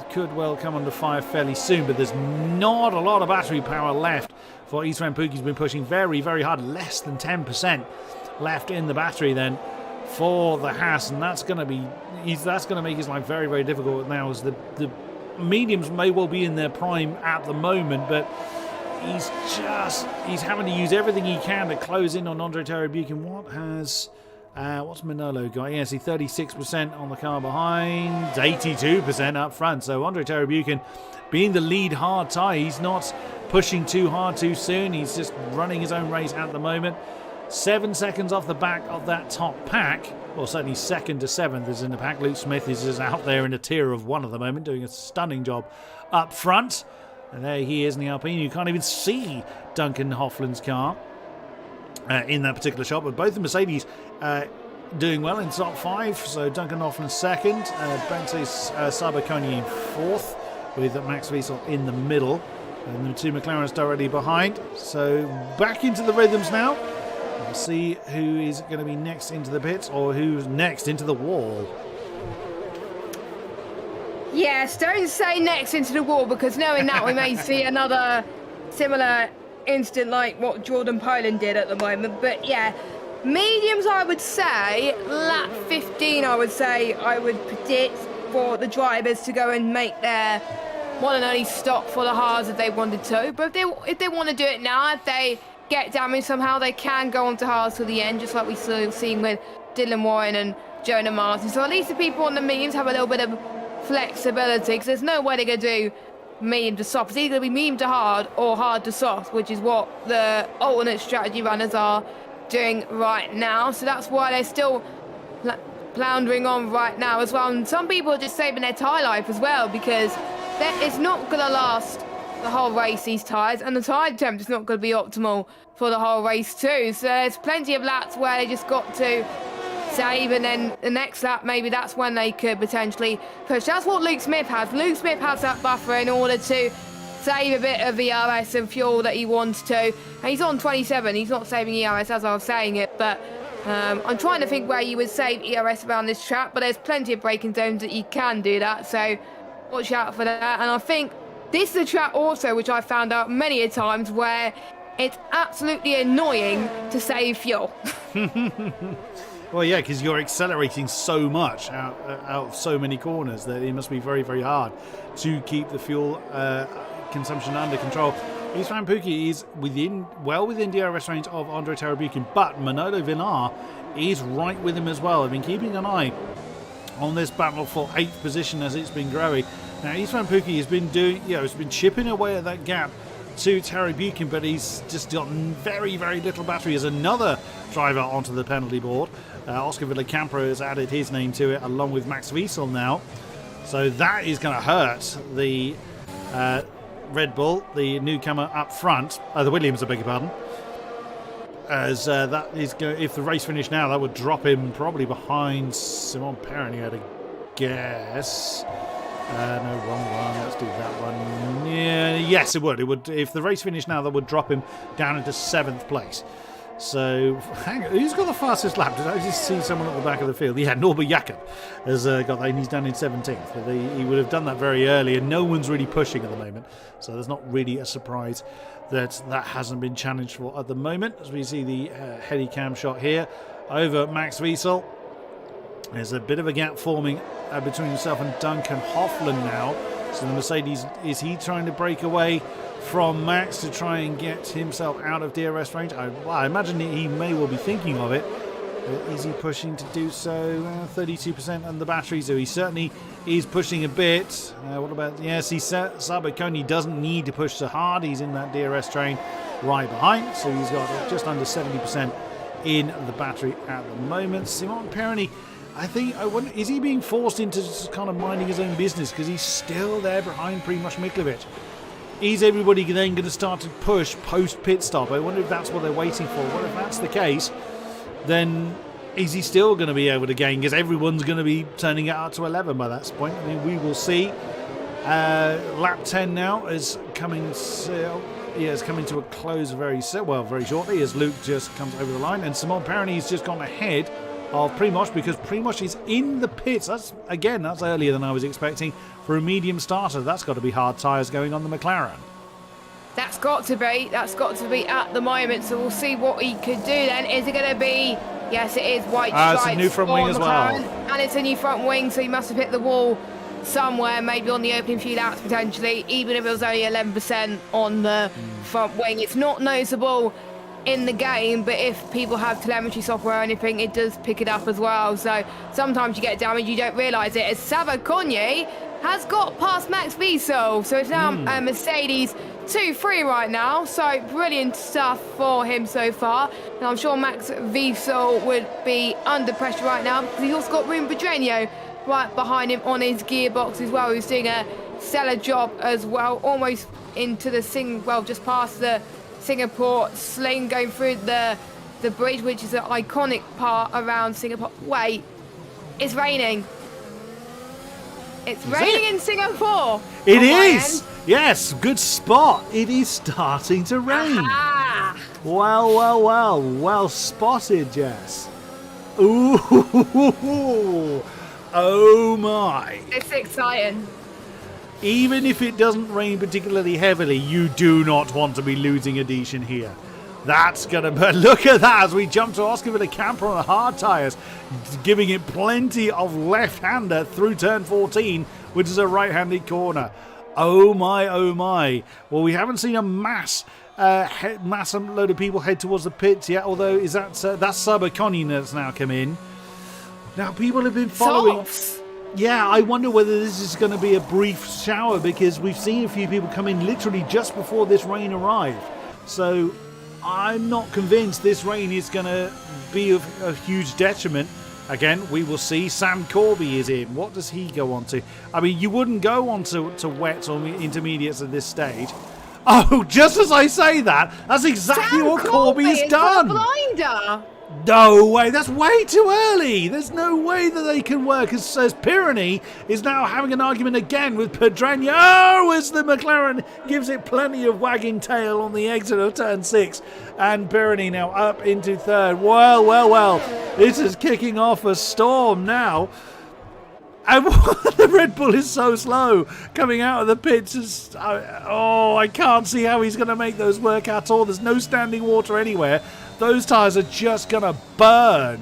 could well come under fire fairly soon, but there's not a lot of battery power left for Eastman Pookie. He's been pushing very, very hard. Less than 10% left in the battery then for the Haas, and that's going to make his life very, very difficult now, as the mediums may well be in their prime at the moment, but he's having to use everything he can to close in on Andrei Charabukin. What's Manolo got? Yeah, see, 36% on the car behind, 82% up front. So Andrei Charabukin being the lead hard tyre, he's not pushing too hard too soon. He's just running his own race at the moment. 7 seconds off the back of that top pack. Well, certainly 2nd to 7th is in the pack. Luke Smith is just out there in a tier of 1 at the moment, doing a stunning job up front. And there he is in the Alpine. You can't even see Duncan Hoffland's car in that particular shot, but both the Mercedes doing well in top 5. So Duncan Hoffland 2nd, Bentley Sabaconi in 4th, with Max Wiesel in the middle, and the 2 McLarens directly behind. So back into the rhythms now. We'll see who is going to be next into the pits, or who's next into the wall. Yes, don't say next into the wall, because knowing that we may see another similar incident like what Jordan Poland did at the moment. But yeah, mediums I would say, lap 15 I would predict for the drivers to go and make their one and only stop for the hards if they wanted to. But if they want to do it now, if they get damaged somehow, they can go on to hards to the end, just like we seen with Dylan Warren and Jonah Martin. So at least the people on the mediums have a little bit of flexibility, because there's no way they're going to do medium to soft. It's either going to be medium to hard or hard to soft, which is what the alternate strategy runners are doing right now. So that's why they're still floundering on right now as well. And some people are just saving their tyre life as well, because it's not going to last the whole race, these tyres, and the tyre temp is not going to be optimal for the whole race too. So there's plenty of laps where they just got to save, and then the next lap, maybe that's when they could potentially push. That's what Luke Smith has. Luke Smith has that buffer in order to save a bit of ERS and fuel that he wants to. And he's on 27. He's not saving ERS as I was saying it, but I'm trying to think where you would save ERS around this track, but there's plenty of braking zones that you can do that, so watch out for that. And I think this is a track also which I found out many a times where it's absolutely annoying to save fuel. Well, yeah, because you're accelerating so much out of so many corners that it must be very, very hard to keep the fuel consumption under control. Istvan Pukki is well within DRS range of Andre Tarabukin, but Manolo Villar is right with him as well. I've been keeping an eye on this battle for 8th position as it's been growing. Now, Istvan Pukki has been has been chipping away at that gap to Tarabukin, but he's just got very, very little battery as another driver onto the penalty board. Oscar Villacampa has added his name to it along with Max Wiesel now. So that is going to hurt the Red Bull, the newcomer up front. The Williams, I beg your pardon. As that is if the race finished now, that would drop him probably behind Simon Perrin, I'd guess. No, wrong one. Let's do that one. Yeah, yes, it would. It would. If the race finished now, that would drop him down into 7th place. So, hang on. Who's got the fastest lap? Did I just see someone at the back of the field? Yeah, Norbert Jakob has got that, and he's down in 17th. But he would have done that very early, and no one's really pushing at the moment. So there's not really a surprise that hasn't been challenged for at the moment. As we see the heady cam shot here over Max Wiesel. There's a bit of a gap forming between himself and Duncan Hoffland now. So the Mercedes, is he trying to break away from Max to try and get himself out of DRS range? I imagine he may well be thinking of it. But is he pushing to do so? 32% on the battery, so he certainly is pushing a bit. What about, yes, Sabaconi doesn't need to push so hard. He's in that DRS train right behind, so he's got just under 70% in the battery at the moment. Simon Perrin, I wonder, is he being forced into just kind of minding his own business because he's still there behind Primož Miklovic? Is everybody then going to start to push post pit stop? I wonder if that's what they're waiting for. Well, if that's the case, then is he still going to be able to gain? Because everyone's going to be turning it out to 11 by that point. I mean, we will see. Lap 10 now is coming. It's coming to a close very shortly as Luke just comes over the line, and Simon Perrin has just gone ahead of Primož because Primož is in the pits. That's earlier than I was expecting for a medium starter. That's got to be hard tyres going on the McLaren. That's got to be at the moment. So we'll see what he could do then. Is it going to be? Yes, it is white stripes. It's a new front wing as well, and it's a new front wing. So he must have hit the wall somewhere, maybe on the opening few laps potentially. Even if it was only 11% on the front wing, it's not noticeable in the game, but if people have telemetry software or anything, it does pick it up as well. So sometimes you get damage, you don't realise it. As Savard-Cognier has got past Max Wiesel, so it's now Mercedes 2-3 right now. So brilliant stuff for him so far. And I'm sure Max Wiesel would be under pressure right now because he's also got Rune Pedreño right behind him on his gearbox as well, who's doing a stellar job as well. Almost into the just past the Singapore sling, going through the bridge, which is an iconic part around Singapore. Wait, it's raining. It's raining in Singapore. It is. Yes, good spot. It is starting to rain. Aha. Well spotted, Jess. Ooh, oh my. It's exciting. Even if it doesn't rain particularly heavily, you do not want to be losing adhesion here. That's going to... But look at that as we jump to Oscar Villacampa on the hard tyres, giving it plenty of left-hander through turn 14, which is a right-handed corner. Oh my, oh my. Well, we haven't seen a mass load of people head towards the pits yet, although is that's Sabaconi that's now come in. Now, people have been following... Softs. Yeah, I wonder whether this is going to be a brief shower, because we've seen a few people come in literally just before this rain arrived. So I'm not convinced this rain is going to be of a huge detriment. Again, we will see. Sam Corby is in. What does he go on to? I mean, you wouldn't go on to wets or intermediates at this stage. Oh, just as I say that, that's exactly Sam what Corby has done. Blinder. No way, that's way too early. There's no way that they can work. As Pirani is now having an argument again with Pedreño. Oh, as the McLaren gives it plenty of wagging tail on the exit of turn 6. And Pirani now up into third. Well. This is kicking off a storm now. And the Red Bull is so slow coming out of the pits. I can't see how he's going to make those work at all. There's no standing water anywhere. Those tyres are just going to burn.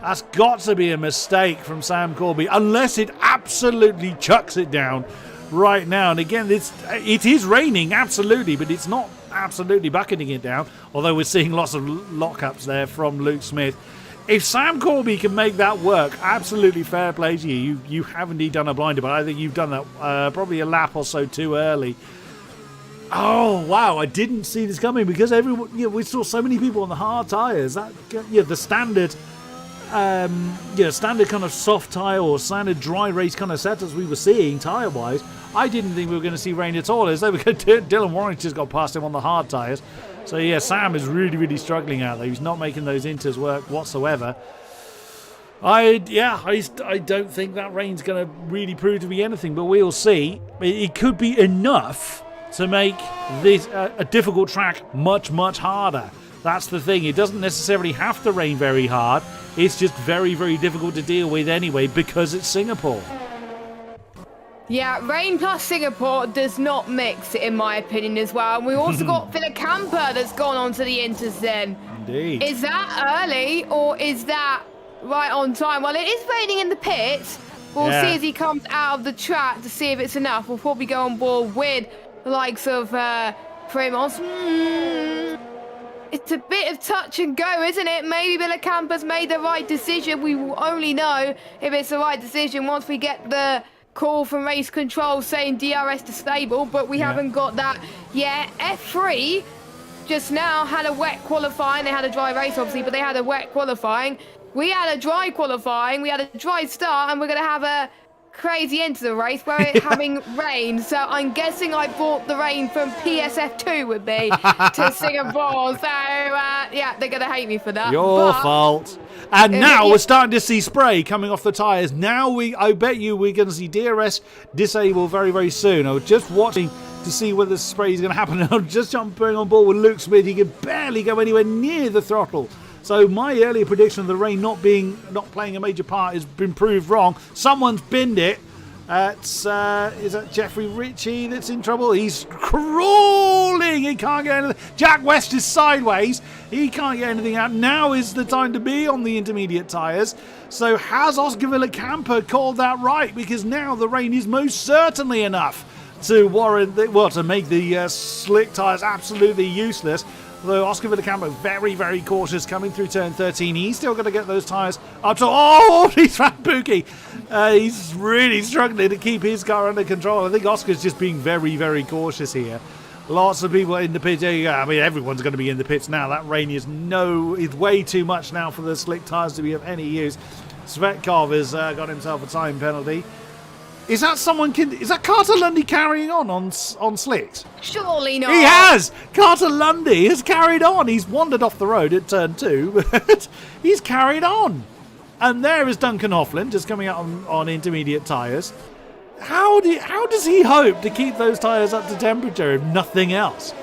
That's got to be a mistake from Sam Corby, unless it absolutely chucks it down right now. And again, it is raining, absolutely, but it's not absolutely bucketing it down, although we're seeing lots of lockups there from Luke Smith. If Sam Corby can make that work, absolutely fair play to you. You have indeed done a blinder, but I think you've done that probably a lap or so too early. Oh wow! I didn't see this coming, because everyone. We saw so many people on the hard tyres. The standard, standard kind of soft tyre or standard dry race kind of setups we were seeing tyre-wise. I didn't think we were going to see rain at all. As though Dylan Warrington's got past him on the hard tyres. So yeah, Sam is really struggling out there. He's not making those inters work whatsoever. I don't think that rain's going to really prove to be anything, but we'll see. It could be enough to make this a difficult track much harder. That's the thing. It doesn't necessarily have to rain very hard. It's just very difficult to deal with anyway, because it's Singapore. Yeah, rain plus Singapore does not mix, in my opinion, as well. And we also got Villacampa that's gone on to the inters then. Indeed. Is that early, or is that right on time? Well, it is raining in the pits. We'll see as he comes out of the track to see if it's enough. We'll probably go on board with the likes of Primoz. It's a bit of touch and go, isn't it? Maybe Villacampa's made the right decision. We will only know if it's the right decision once we get the call from race control saying DRS disabled, but we haven't got that yet. F3 just now had a wet qualifying. They had a dry race, obviously, but they had a wet qualifying. We had a dry qualifying. We had a dry start, and we're going to have a crazy end to the race where it's having rain. So I'm guessing I brought the rain from PSF2 with me to Singapore. So, they're going to hate me for that. Your fault. And now we're starting to see spray coming off the tyres. Now I bet you we're going to see DRS disable very soon. I was just watching to see whether the spray is going to happen. I'm just jumping on board with Luke Smith. He can barely go anywhere near the throttle. So my earlier prediction of the rain not playing a major part has been proved wrong. Someone's binned it. Is that Jeffrey Ritchie that's in trouble? He's crawling. He can't get anything. Jack West is sideways. He can't get anything out. Now is the time to be on the intermediate tyres. So has Oscar Villacampa called that right? Because now the rain is most certainly enough to to make the slick tyres absolutely useless. Although Oscar Villacampa very cautious coming through turn 13. He's still got to get those tyres up to... Oh, he's Rambuki. He's really struggling to keep his car under control. I think Oscar's just being very cautious here. Lots of people in the pits. I mean, everyone's going to be in the pits now. That rain is way too much now for the slick tyres to be of any use. Svetkov has got himself a time penalty. Is that Carter Lundy carrying on slicks? Surely not. He has! Carter Lundy has carried on. He's wandered off the road at turn 2, but he's carried on. And there is Duncan Hoffland just coming out on intermediate tyres. How does he hope to keep those tyres up to temperature if nothing else?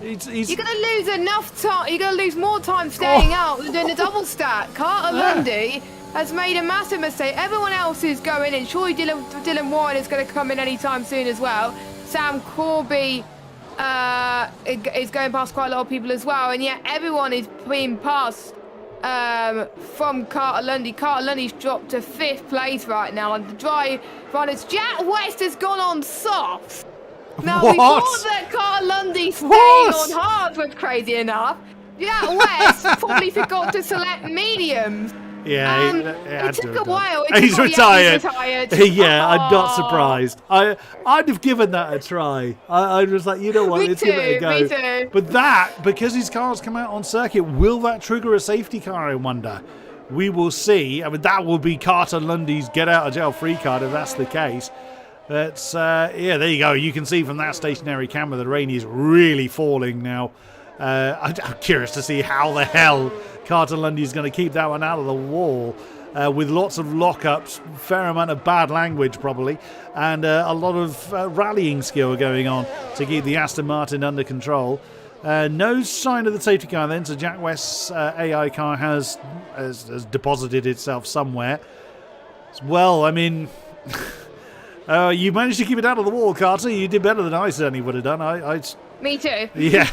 You're going to lose enough time. You're going to lose more time staying out than doing a double stack. Carter Lundy has made a massive mistake. Everyone else is going in. Surely Dylan Warren is going to come in anytime soon as well. Sam Corby is going past quite a lot of people as well. And yet everyone is being passed from Carter Lundy. Carter Lundy's dropped to 5th place right now. And the dry runners, Jack West has gone on soft. Now, What? we thought that Carl Lundy staying What? on hard was crazy enough. Jack West probably forgot to select mediums. Yeah, It took a while. He's retired. Yeah, I'm not Aw. surprised. I'd have given that a try. I was like, you know what, Me let's give it a too, go. me too. But that, because his car's come out on circuit, will that trigger a safety car, I wonder? We will see. I mean, that will be Carter Lundy's get out of jail free card if that's the case. But yeah, there you go. You can see from that stationary camera the rain is really falling now. I'm curious to see how the hell Carter Lundy is going to keep that one out of the wall, with lots of lockups, fair amount of bad language probably, and a lot of rallying skill going on to keep the Aston Martin under control. No sign of the safety car then, so Jack West's AI car has deposited itself somewhere. Well, I mean, you managed to keep it out of the wall, Carter. You did better than I certainly would have done. Me too. Yeah.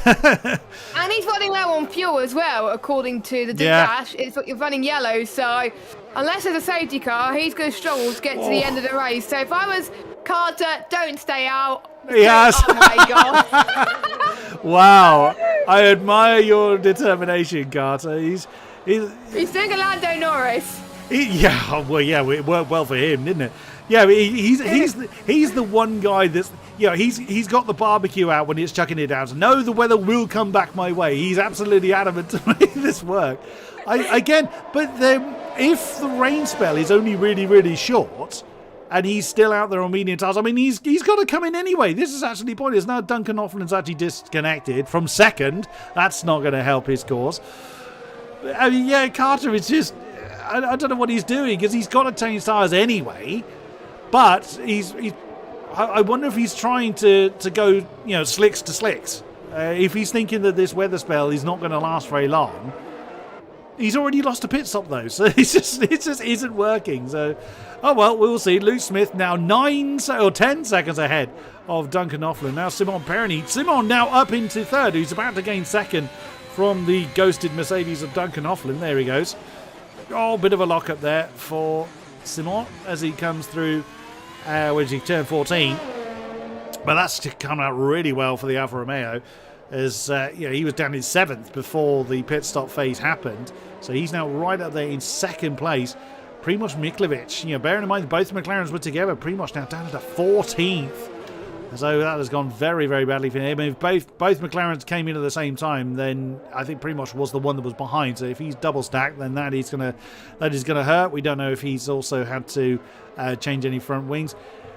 And he's running low on fuel as well, according to the dash. It's running yellow, so unless there's a safety car, he's going to struggle to get to the end of the race. So if I was Carter, don't stay out. Yes. Oh my god. Wow. I admire your determination, Carter. He's He's doing a Lando Norris. yeah, it worked well for him, didn't it? Yeah, he's the one guy that's, he's got the barbecue out when it's chucking it down. So no, the weather will come back my way. He's absolutely adamant to make this work. But then if the rain spell is only really, really short, and he's still out there on medium tires, I mean, he's got to come in anyway. This is actually pointless. Now Duncan Offlin's actually disconnected from second. That's not going to help his cause. I mean, yeah, Carter is just, I don't know what he's doing, because he's got to change tires anyway. But I wonder if he's trying to go, slicks to slicks. If he's thinking that this weather spell is not going to last very long. He's already lost a pit stop though, so it just isn't working. So, oh well, we'll see. Luke Smith now 10 seconds ahead of Duncan Offlin. Now Simon Perroni. Simon now up into third, who's about to gain second from the ghosted Mercedes of Duncan Offlin. There he goes. Oh, bit of a lock up there for Simon as he comes through. When he turned 14, but that's come out really well for the Alfa Romeo, as he was down in 7th before the pit stop phase happened, so he's now right up there in 2nd place. Primož Miklovic, bearing in mind both McLarens were together, Primož now down to 14th, so that has gone very, very badly for him. If both McLarens came in at the same time, then I think Primož was the one that was behind. So if he's double stacked, then that is gonna hurt. We don't know if he's also had to change any front wings.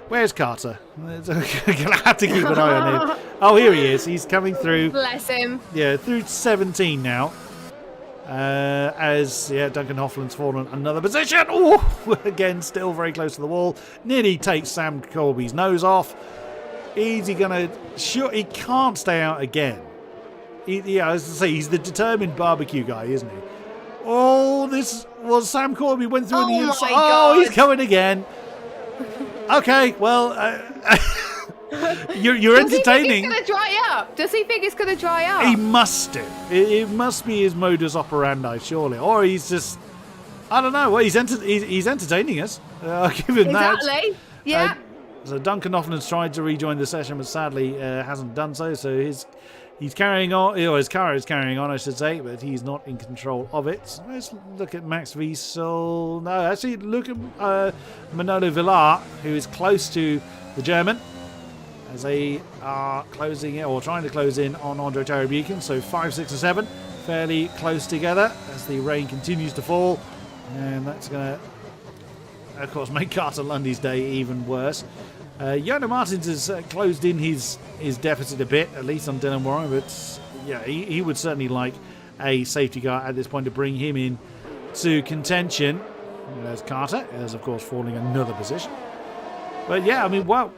Where's Carter? Gonna have to keep an eye on him. Oh, here he is. He's coming through. Bless him. Yeah, through 17 now. As Duncan Offlin's fallen another position. Oh, again, still very close to the wall. Nearly takes Sam Corby's nose off. Is he gonna? Sure, he can't stay out again. As I say, he's the determined barbecue guy, isn't he? Oh, this was Sam Corby went through the inside. Oh, he's coming again. Okay, well, you're entertaining. Does he think it's gonna dry up? Does he think it's gonna dry up? He must do. It must be his modus operandi, surely, or he's just. I don't know. Well, he's entertaining us. I'll give him that. Exactly. Yeah. So Duncan Offlin's tried to rejoin the session, but sadly hasn't done so. So he's carrying on, or his car is carrying on, I should say, but he's not in control of it. So let's look at Max Wiesel. No, actually, look at Manolo Villar, who is close to the German, as they are closing in, or trying to close in on Andre Tarabukin. So 5, 6, and 7, fairly close together as the rain continues to fall, and that's going to, of course, make Carter Lundy's day even worse. Jono Martins has closed in his deficit a bit, at least on Dylan Warren, but yeah, he would certainly like a safety car at this point to bring him in to contention. There's Carter, as of course falling another position. But yeah, I mean, well,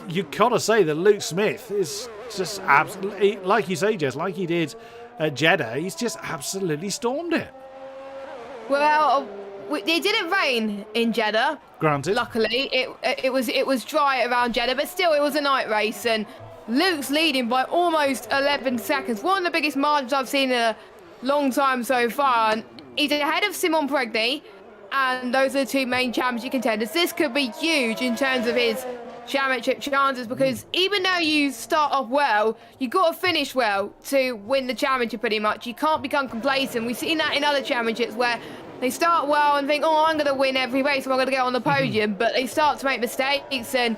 you gotta say that Luke Smith is just absolutely, like you say, Jess, like he did at Jeddah, he's just absolutely stormed it. Well, it didn't rain in Jeddah. Granted. Luckily, it was dry around Jeddah, but still, it was a night race, and Luke's leading by almost 11 seconds. One of the biggest margins I've seen in a long time so far. And he's ahead of Simon Pregny, and those are the two main championship contenders. This could be huge in terms of his championship chances, because even though you start off well, you got to finish well to win the championship pretty much. You can't become complacent. We've seen that in other championships where they start well and think, oh, I'm going to win every race, so I'm going to get on the podium, but they start to make mistakes, and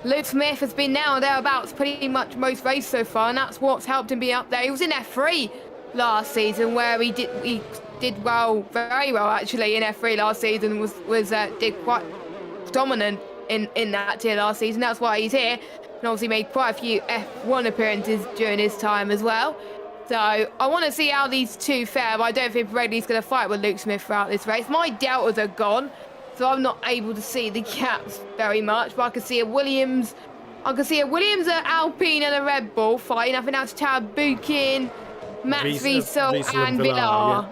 Luke Smith has been now thereabouts pretty much most races so far, and that's what's helped him be up there. He was in F3 last season where he did well, very well actually in F3 last season, did quite dominant in that tier last season. That's why he's here, and obviously made quite a few F1 appearances during his time as well. So I want to see how these two fare, but I don't think Bradley's going to fight with Luke Smith throughout this race. My deltas are gone, so I'm not able to see the gaps very much, but I can see a Williams, an Alpine and a Red Bull fighting. I think that's Tab Buchin, Max Wiesel and Villar.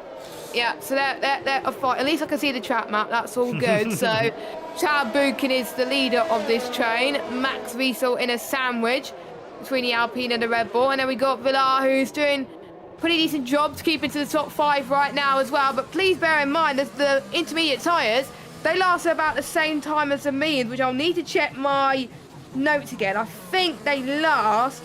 Yeah, so they're a fight. At least I can see the track map. That's all good. So Tab Buchin is the leader of this train. Max Wiesel in a sandwich between the Alpine and the Red Bull. And then we got Villar, who's doing a pretty decent job to keep into the top 5 right now as well. But please bear in mind that the intermediate tyres, they last about the same time as the mediums, which I'll need to check my notes again. I think they last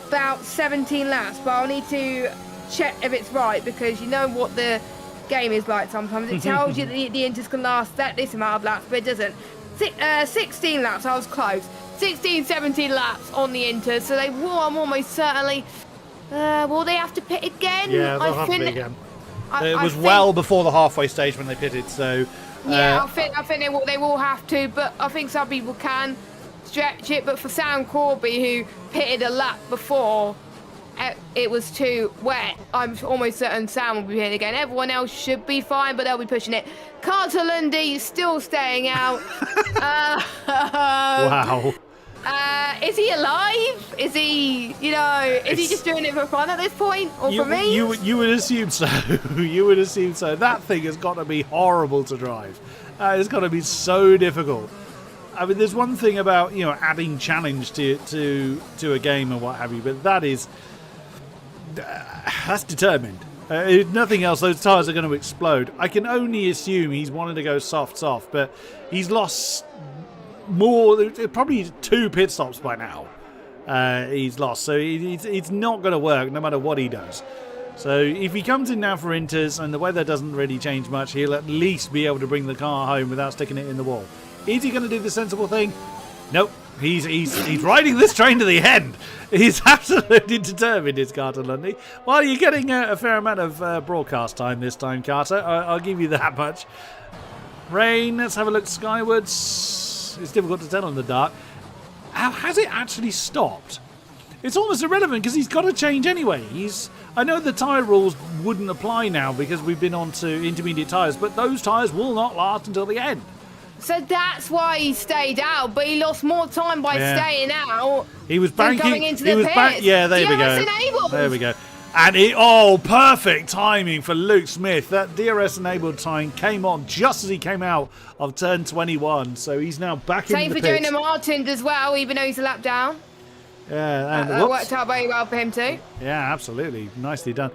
about 17 laps, but I'll need to check if it's right, because you know what the game is like sometimes. It tells you that the Inters can last this amount of laps, but it doesn't. 16 laps, I was close. 16, 17 laps on the Inters, so they will, I'm almost certainly, will they have to pit again? Yeah, they'll have to pit again. It was well before the halfway stage when they pitted, so... Yeah, I think they will have to, but I think some people can stretch it. But for Sam Corby, who pitted a lap before it was too wet, I'm almost certain Sam will be pitting again. Everyone else should be fine, but they'll be pushing it. Carter Lundy is still staying out. Wow. Is he alive? Is he, is he just doing it for fun at this point? Or for me? You would assume so. You would assume so. That thing has got to be horrible to drive. It's got to be so difficult. I mean, there's one thing about, adding challenge to a game and what have you, but that's determined. If nothing else, those tyres are going to explode. I can only assume he's wanting to go soft, but he's lost more, probably 2 pit stops by now. He's lost, so it's not going to work no matter what he does. So if he comes in now for Inters and the weather doesn't really change much, he'll at least be able to bring the car home without sticking it in the wall. Is he going to do the sensible thing? Nope. He's riding this train to the end. He's absolutely determined, is Carter Lundy. Well, you're getting a fair amount of broadcast time this time, Carter. I'll give you that much. Rain, let's have a look skywards. It's difficult to tell in the dark. Has it actually stopped? It's almost irrelevant because he's got to change anyway. I know the tyre rules wouldn't apply now because we've been on to intermediate tyres, but those tyres will not last until the end. So that's why he stayed out, but he lost more time by staying out. He was banking. Going into the pits. Yeah, there we go. Enabled. There we go. And perfect timing for Luke Smith. That DRS-enabled time came on just as he came out of turn 21. So he's now back in the pits. Same for Jonah Martins as well, even though he's a lap down. Yeah, and that worked out very well for him too. Yeah, absolutely. Nicely done.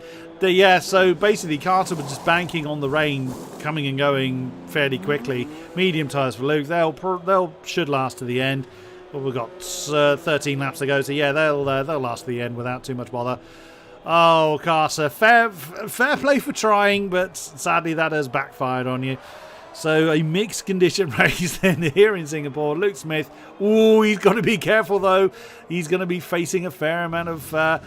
So basically Carter was just banking on the rain coming and going fairly quickly. Medium tyres for Luke. They'll should last to the end. Well, we've got 13 laps to go, so yeah, they'll last to the end without too much bother. Oh, Carter, fair play for trying, but sadly that has backfired on you. So a mixed condition race then here in Singapore. Luke Smith, he's got to be careful though. He's going to be facing a fair amount of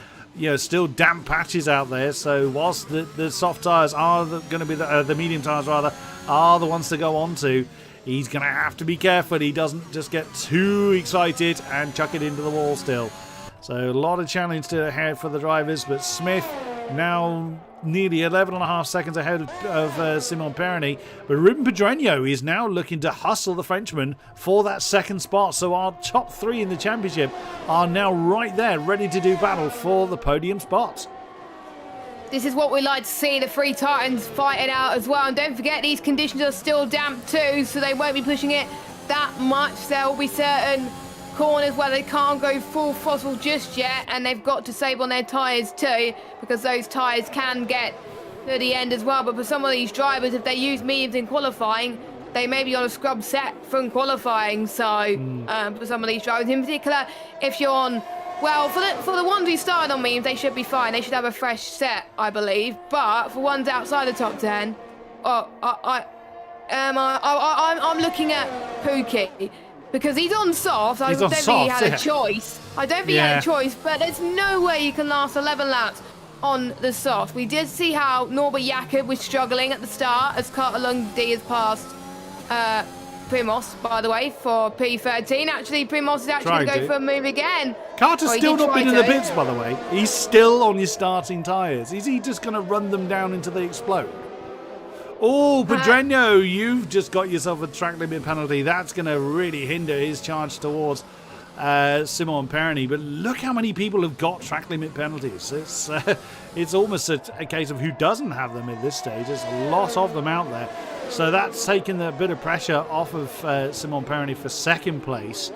still damp patches out there. So whilst the soft tyres are going to be the medium tyres rather are the ones to go on to, he's going to have to be careful he doesn't just get too excited and chuck it into the wall still. So a lot of challenge to ahead for the drivers, but Smith now nearly 11.5 seconds ahead of Simon Perroni. But Ruben Pedreño is now looking to hustle the Frenchman for that second spot. So our top 3 in the championship are now right there, ready to do battle for the podium spots. This is what we like to see, the 3 Titans fighting out as well. And don't forget, these conditions are still damp too, so they won't be pushing it that much. There will be certain corners where they can't go full throttle just yet, and they've got to save on their tyres too, because those tyres can get to the end as well. But for some of these drivers, if they use mediums in qualifying, they may be on a scrub set from qualifying. So for some of these drivers in particular, if you're on, well, for the ones who started on memes, they should be fine. They should have a fresh set, I believe. But for ones outside the top 10, I'm looking at Pookie because he's on soft. I don't think he had a choice. I don't think he had a choice, but there's no way you can last 11 laps on the soft. We did see how Norbert Jakob was struggling at the start as Carter Lundy has passed Primos, by the way, for P13. Actually, Primos is actually going to go for a move again. Carter's still not been in the pits, by the way. He's still on his starting tyres. Is he just going to run them down until they explode? Oh, Pedreño, you've just got yourself a track limit penalty. That's going to really hinder his charge towards Simon Perny. But look how many people have got track limit penalties. It's almost a case of who doesn't have them at this stage. There's a lot of them out there. So that's taken a bit of pressure off of Simon Perny for second place.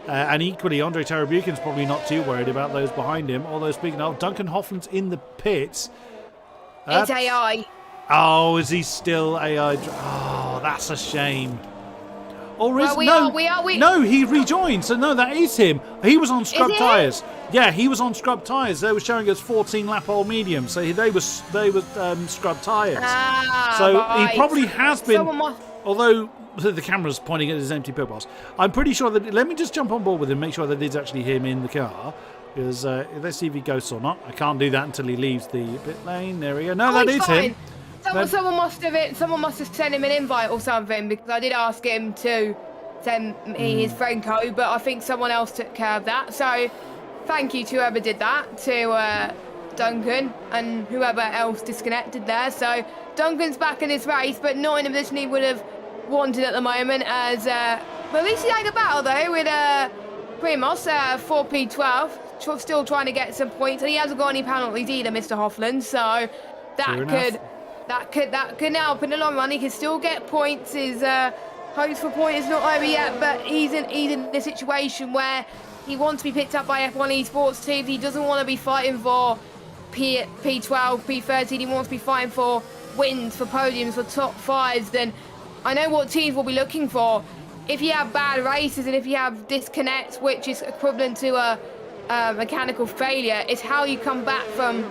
And equally, Andre Tarabukin's probably not too worried about those behind him. Although, speaking of, Duncan Hoffman's in the pits. It's AI. Oh, is he still AI? Oh, that's a shame. Or is no, he rejoined. So no, that is him. He was on scrub tyres. Yeah, he was on scrub tyres. They were showing us 14 lap old medium. So they were scrub tyres. So right. he probably has been. Although the camera's pointing at his empty pit box, I'm pretty sure that. Let me just jump on board with him, make sure that it's actually him in the car. Because let's see if he ghosts or not. I can't do that until he leaves the pit lane. There we go. No, that is him. Someone must have sent him an invite or something, because I did ask him to send me his friend code, but I think someone else took care of that. So thank you to whoever did that, to Duncan and whoever else disconnected there. So Duncan's back in this race, but not in the position he would have wanted at the moment. As but at least he had a battle though with Primos, 4P12, still trying to get some points, and he hasn't got any penalties either, Mr. Hoffland. So that could now put in the long run. He can still get points. His hopes for point is not over yet, but he's in a situation where he wants to be picked up by F1 esports teams. He doesn't want to be fighting for P12, P13. He wants to be fighting for wins, for podiums, for top fives. Then I know what teams will be looking for. If you have bad races and if you have disconnects, which is equivalent to a mechanical failure, it's how you come back from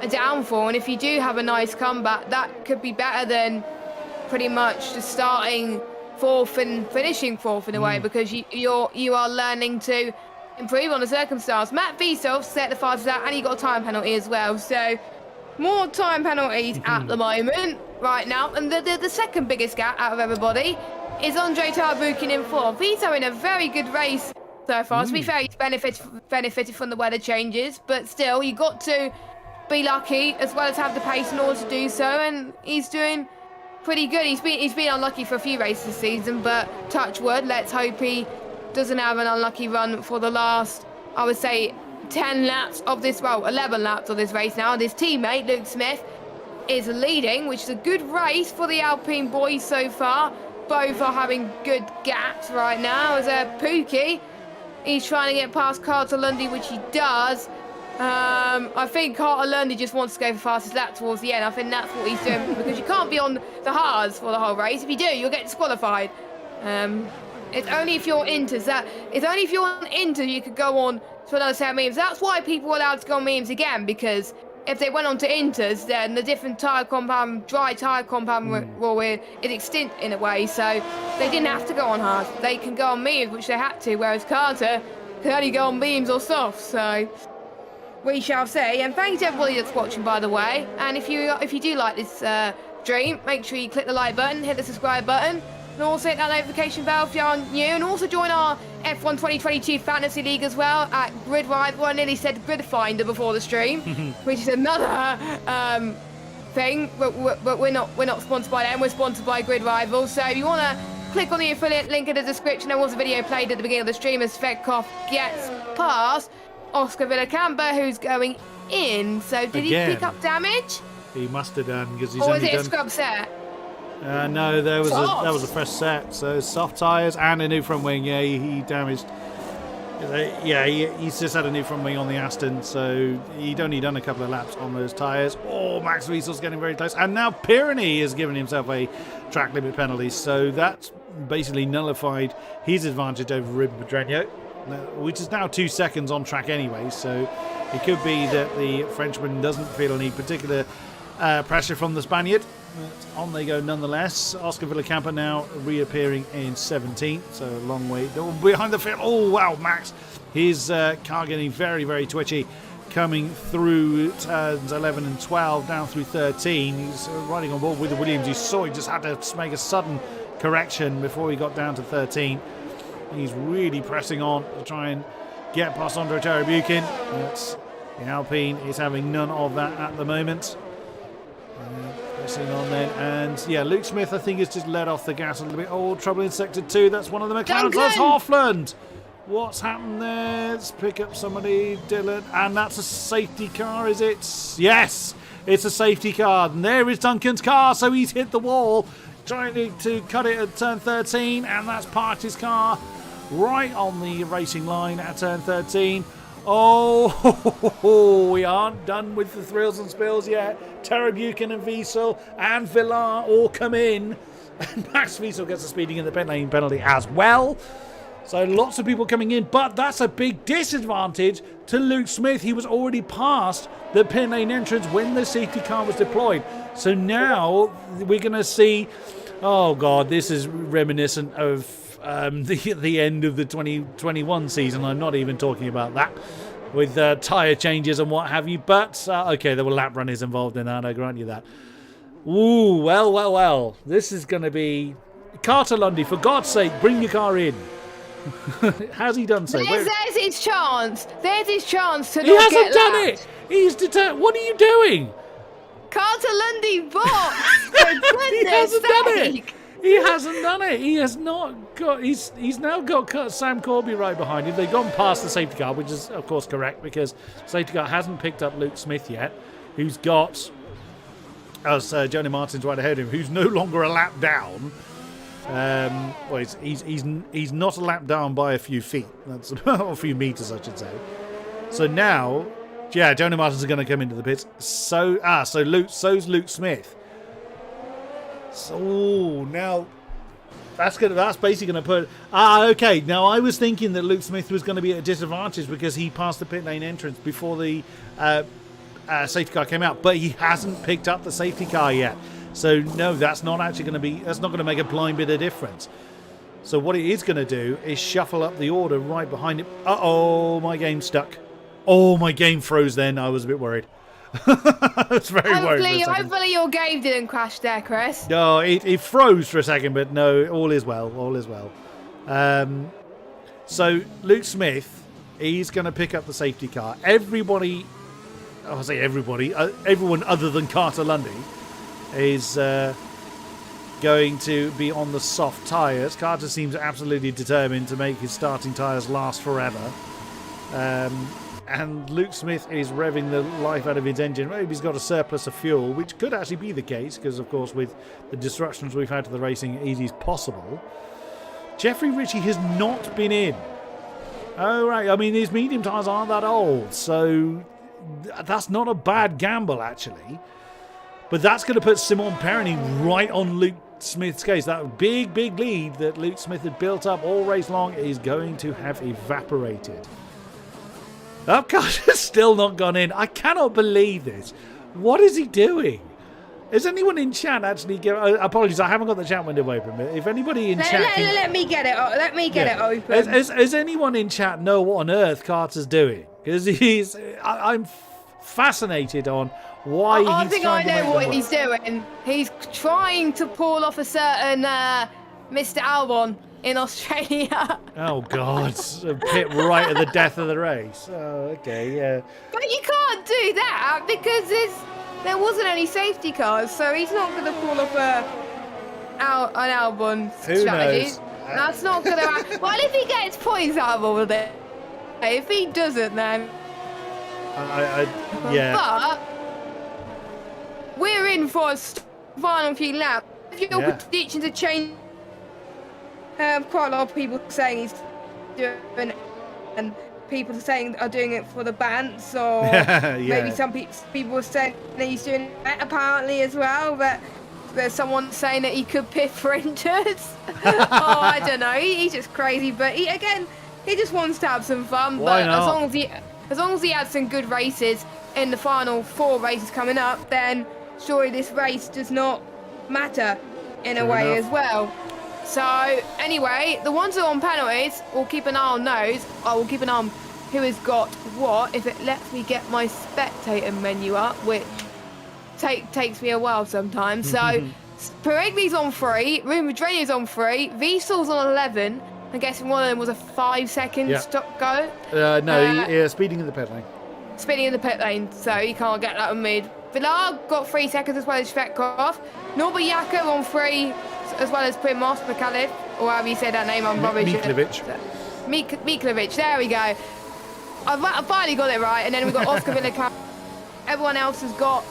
a downfall. And if you do have a nice comeback, that could be better than pretty much just starting fourth and finishing fourth in a way, because you are learning to improve on the circumstance. Matt Vsov set the fastest out, and he got a time penalty as well. So more time penalties at the moment right now. And the second biggest gap out of everybody is Andre Tarbukin in fourth. He's having a very good race so far. To be fair, he's benefited from the weather changes, but still, you got to be lucky as well as have the pace in order to do so, and he's doing pretty good. He's been unlucky for a few races this season, but touch wood, let's hope he doesn't have an unlucky run for the last, I would say, 11 laps of this race now. And his teammate Luke Smith is leading, which is a good race for the Alpine boys so far. Both are having good gaps right now. As Pookie, he's trying to get past Carter Lundy, which he does. I think Carter Lundy just wants to go for fastest lap towards the end. I think that's what he's doing, because you can't be on the hards for the whole race. If you do, you'll get disqualified. It's only if you're into that. It's only if you're on into you could go on to another set of memes. That's why people are allowed to go on memes again, because if they went on to inters, then the different tyre compound, dry tyre compound rule is extinct in a way. So they didn't have to go on hard. They can go on memes, which they had to, whereas Carter can only go on memes or soft. So we shall see. And thanks to everybody that's watching, by the way. And if you do like this stream, make sure you click the like button, hit the subscribe button, and also hit that notification bell if you're new. And also join our F1 2022 Fantasy League as well at Grid Rival. I nearly said Grid Finder before the stream, which is another thing. But we're not sponsored by them. We're sponsored by Grid Rival. So if you want to click on the affiliate link in the description, there was a video played at the beginning of the stream as Fedkov gets past Oscar Villacampa, who's going in. So did he pick up damage? He must have done, because he's or only was it done... a scrub set? No, that was a fresh set. So soft tyres and a new front wing. Yeah, he damaged Yeah, he's just had a new front wing on the Aston, so he'd only done a couple of laps on those tyres. Oh, Max Wiesel's getting very close. And now Pironi has given himself a track limit penalty, so that's basically nullified his advantage over Ruben Pedreño, which is now 2 seconds on track anyway, so it could be that the Frenchman doesn't feel any particular pressure from the Spaniard. But on they go nonetheless. Oscar Villacampa now reappearing in 17th, so a long way behind the field. Oh wow, Max, his car getting very, very twitchy, coming through turns 11 and 12 down through 13. He's riding on board with the Williams. You saw he just had to make a sudden correction before he got down to 13. He's really pressing on to try and get past Andre Terry-Buchan. The Alpine is having none of that at the moment. Pressing on then, and yeah, Luke Smith I think has just let off the gas a little bit. Oh, trouble in sector 2. That's one of the McLarens. That's Hoffland. What's happened there? Let's pick up somebody, Dylan, and that's a safety car, is it? Yes, it's a safety car, and there is Duncan's car, so he's hit the wall trying to cut it at turn 13, and that's parked his car right on the racing line at turn 13. Oh, we aren't done with the thrills and spills yet. Terry-Buchan and Wiesel and Villar all come in. And Max Wiesel gets a speeding in the pit lane penalty as well. So lots of people coming in, but that's a big disadvantage to Luke Smith. He was already past the pit lane entrance when the safety car was deployed. So now we're going to see, oh God, this is reminiscent of the end of the 2021 season. I'm not even talking about that with tyre changes and what have you. But, okay, there were lap runners involved in that, I grant you that. Ooh, well. This is going to be... Carter Lundy, for God's sake, bring your car in. Has he done so? There's his chance. There's his chance to he not hasn't get done lapped. it. He's determined. What are you doing? Carter Lundy box. For He goodness hasn't done it. sake. He hasn't done it. He has not got. He's now got Sam Corby right behind him. They've gone past the safety car, which is of course correct because safety car hasn't picked up Luke Smith yet, who's got Johnny Martin's right ahead of him, who's no longer a lap down. Well, he's not a lap down by a few feet. That's a few meters, I should say. So now, yeah, Johnny Martins are going to come into the pits. So's Luke Smith. So now that's basically going to put. Okay. Now I was thinking that Luke Smith was going to be at a disadvantage because he passed the pit lane entrance before the safety car came out, but he hasn't picked up the safety car yet. So no, that's not going to make a blind bit of difference. So what it is going to do is shuffle up the order right behind it. Uh-oh, my game stuck. Oh, my game froze then. I was a bit worried. I was very worried. Hopefully your game didn't crash there, Chris. No, it froze for a second, but no, all is well. All is well. So Luke Smith, he's going to pick up the safety car. Everyone other than Carter Lundy is going to be on the soft tyres. Carter seems absolutely determined to make his starting tyres last forever. And Luke Smith is revving the life out of his engine. Maybe he's got a surplus of fuel, which could actually be the case, because, of course, with the disruptions we've had to the racing, easy as possible. Jeffrey Ritchie has not been in. Oh, right. I mean, his medium tyres aren't that old, so that's not a bad gamble, actually. But that's going to put Simon Perroni right on Luke Smith's case. That big lead that Luke Smith had built up all race long is going to have evaporated. That car has still not gone in. I cannot believe this. What is he doing? Is anyone in chat actually... apologies, I haven't got the chat window open. But if anybody in chat... Let me get it. Let me get it open. Does anyone in chat know what on earth Carter's doing? Because I'm fascinated on why he's I think trying I to know make what them he's doing. He's trying to pull off a certain Mr. Albon in Australia. Oh, God. Pit right at the death of the race. Oh, okay, yeah. But you can't do that because there wasn't any safety cars, so he's not going to pull off an Albon strategy. Knows? That's not going to happen. Well, if he gets points out of it, if he doesn't, then... yeah. But we're in for a final few laps. If your prediction to change... quite a lot of people saying he's doing and people saying are doing it for the bants, or Yeah. maybe some people were saying that he's doing it apparently as well, but there's someone saying that he could pick sprinters. Oh, I don't know, he's just crazy, but he just wants to have some fun. Why But not? as long as he had some good races in the final 4 races coming up, then surely this race does not matter in a Fair way enough. as well. So anyway, the ones who are on penalties, we'll keep an eye on those. I will keep an eye on who has got what, if it lets me get my spectator menu up, which takes me a while sometimes. So Peregli's on 3, Rumadrenia's on 3, Vstal's on 11. I'm guessing one of them was a 5-second Yeah. stop go. Speeding in the pit lane. Spinning in the pit lane, so he can't get that on mid. Villar got 3 seconds as well as Svetkov. Norbert Jakob on 3 as well as Primoz Mikhailov, or however you say that name, I'm rubbish. Miklovic, there we go. I finally got it right, and then we've got Oscar Villacamp. Everyone else has got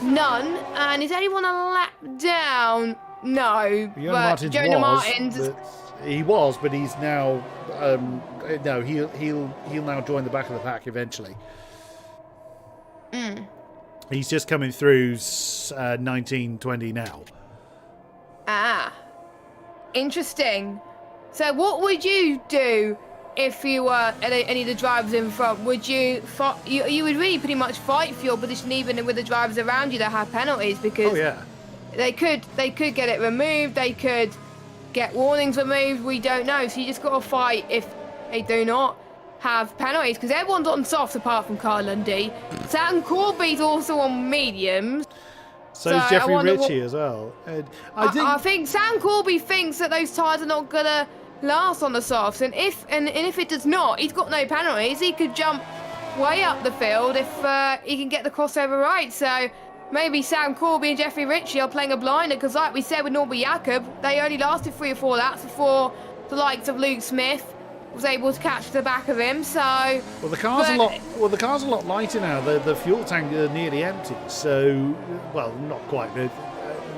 none, and is anyone a lap down? No, but Jonah Martins. He was, but he's now. No, he'll now join the back of the pack eventually. He's just coming through 1920 now. Ah, interesting. So what would you do if you were any of the drivers in front? Would you fight? You would really pretty much fight for your position, even with the drivers around you that have penalties, because they could get it removed. They could get warnings removed. We don't know. So you just got to fight if they do not have penalties, because everyone's on softs apart from Carl Lundy. Sam Corby's also on mediums. So is Jeffrey Ritchie as well. I think Sam Corby thinks that those tyres are not gonna last on the softs, and if it does not, he's got no penalties. He could jump way up the field if he can get the crossover right. So maybe Sam Corby and Jeffrey Ritchie are playing a blinder, because like we said with Norbert Jakob, they only lasted 3 or 4 laps before the likes of Luke Smith was able to catch the back of him. So the car's a lot lighter now. The fuel tank are nearly empty. So, well, not quite.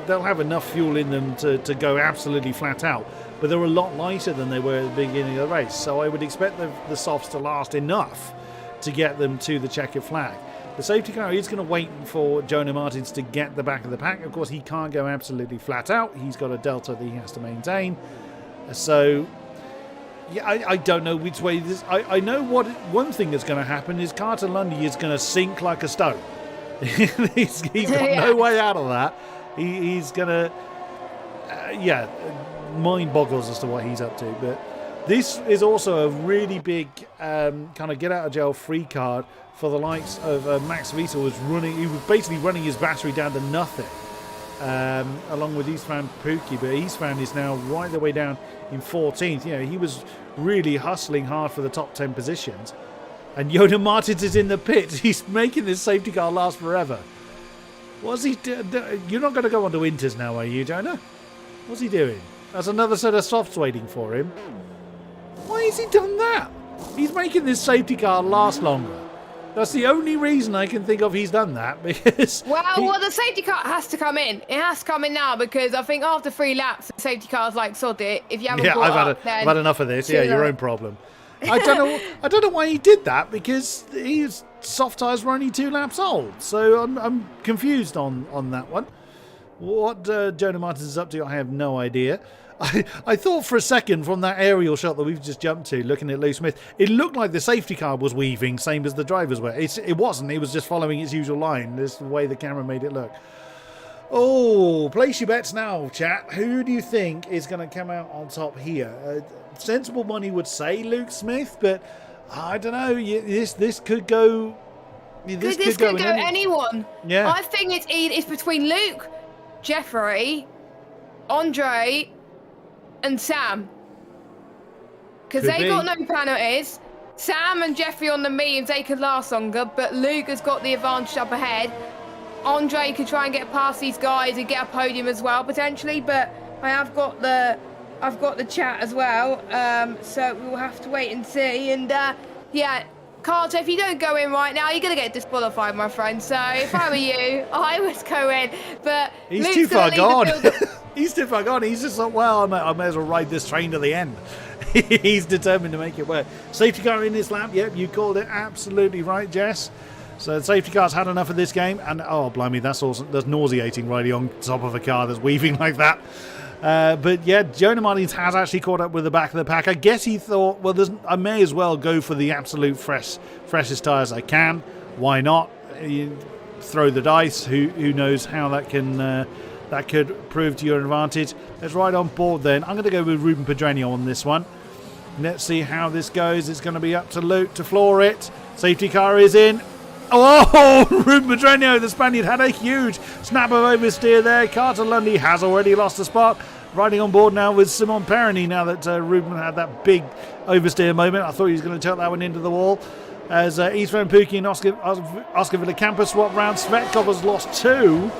They'll have enough fuel in them to go absolutely flat out. But they're a lot lighter than they were at the beginning of the race. So I would expect the softs to last enough to get them to the checkered flag. The safety car is going to wait for Jonah Martins to get the back of the pack. Of course, he can't go absolutely flat out. He's got a delta that he has to maintain. So, yeah, I don't know which way this... I know one thing that's going to happen is Carter Lundy is going to sink like a stone. he's got no way out of that. He's going to... mind boggles as to what he's up to. But this is also a really big kind of get out of jail free card for the likes of Max Wiesel. He was basically running his battery down to nothing, along with Istvan Pukki. But Istvan is now right the way down in 14th. You know, he was really hustling hard for the top 10 positions. And Jonah Martins is in the pits. He's making this safety car last forever. What's he You're not going to go on to Inters now, are you, Jonah? What's he doing? There's another set of softs waiting for him. Why has he done that? He's making this safety car last longer. That's the only reason I can think of he's done that, because... Well, the safety car has to come in. It has to come in now, because I think after 3 laps, the safety car's like, sod it. If you haven't I've had enough of this. Yeah, your own problem. I don't know why he did that, because his soft tyres were only 2 laps old. So I'm confused on that one. What Jonah Martins is up to, I have no idea. I thought for a second from that aerial shot that we've just jumped to, looking at Luke Smith, it looked like the safety car was weaving, same as the drivers were. It wasn't. It was just following its usual line. This is the way the camera made it look. Oh, place your bets now, chat. Who do you think is going to come out on top here? Sensible money would say Luke Smith, but I don't know. This could go... This could go anyone. Yeah. I think it's between Luke, Jeffrey, Andre, and Sam, because they got no penalties. Sam and Jeffrey on the mediums, they could last longer, but Luke has got the advantage up ahead. Andre could try and get past these guys and get a podium as well potentially, but I've got the chat as well, so we'll have to wait and see. And Carter, if you don't go in right now, you're going to get disqualified, my friend. So if I were you, I would go in. But he's Luke's too far gone. He's too far gone. He's just like, well, I may as well ride this train to the end. He's determined to make it work. Safety car in this lap. Yep, you called it absolutely right, Jess. So the safety car's had enough of this game, and oh blimey, that's awesome. That's nauseating riding on top of a car that's weaving like that. But yeah, Jonah Martins has actually caught up with the back of the pack. I guess he thought, well, I may as well go for the absolute freshest tyres I can. Why not? You throw the dice. Who knows how that can that could prove to your advantage. Let's ride on board then. I'm going to go with Ruben Pedreño on this one. Let's see how this goes. It's going to be up to Luke to floor it. Safety car is in. Oh, Ruben Pedreño, the Spaniard, had a huge snap of oversteer there. Carter Lundy has already lost a spot. Riding on board now with Simon Perroni now that Ruben had that big oversteer moment. I thought he was going to tilt that one into the wall. As Istvan Pukki and Oscar Villacampa swap round. Svetkov has lost 2.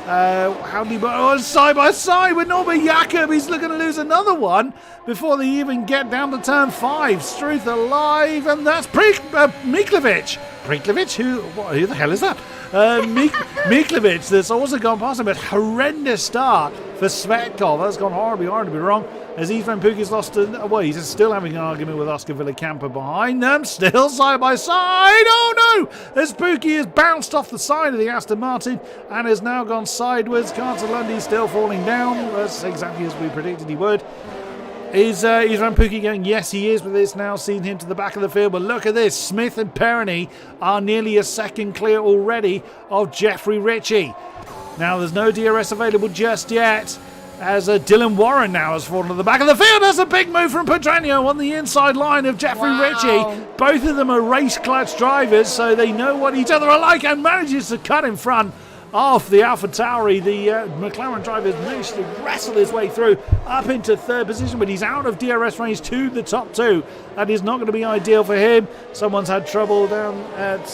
Side by side with Norbert Jakob. He's looking to lose another one before they even get down to turn 5. Struth alive, and that's Miklovic. Priklovic? Who the hell is that? Miklovic, that's also gone past him. But horrendous start for Svetkov. That's gone horribly wrong. As Istvan Pukki's lost, he's still having an argument with Oscar Villacampa behind them. Still side by side. Oh no! As Pukki has bounced off the side of the Aston Martin and has now gone sideways. Carter Lundy still falling down. That's exactly as we predicted he would. Is Istvan Pukki going? Yes, he is, but it's now seen him to the back of the field. But look at this. Smith and Perroni are nearly a second clear already of Jeffrey Ritchie. Now, there's no DRS available just yet, as Dylan Warren now has fallen to the back of the field. That's a big move from Pedreño on the inside line of Jeffrey Ritchie. Both of them are race-clutch drivers, so they know what each other are like, and manages to cut in front of the AlphaTauri. The McLaren driver has managed to wrestle his way through up into 3rd position, but he's out of DRS range to the top 2. That is not going to be ideal for him. Someone's had trouble down at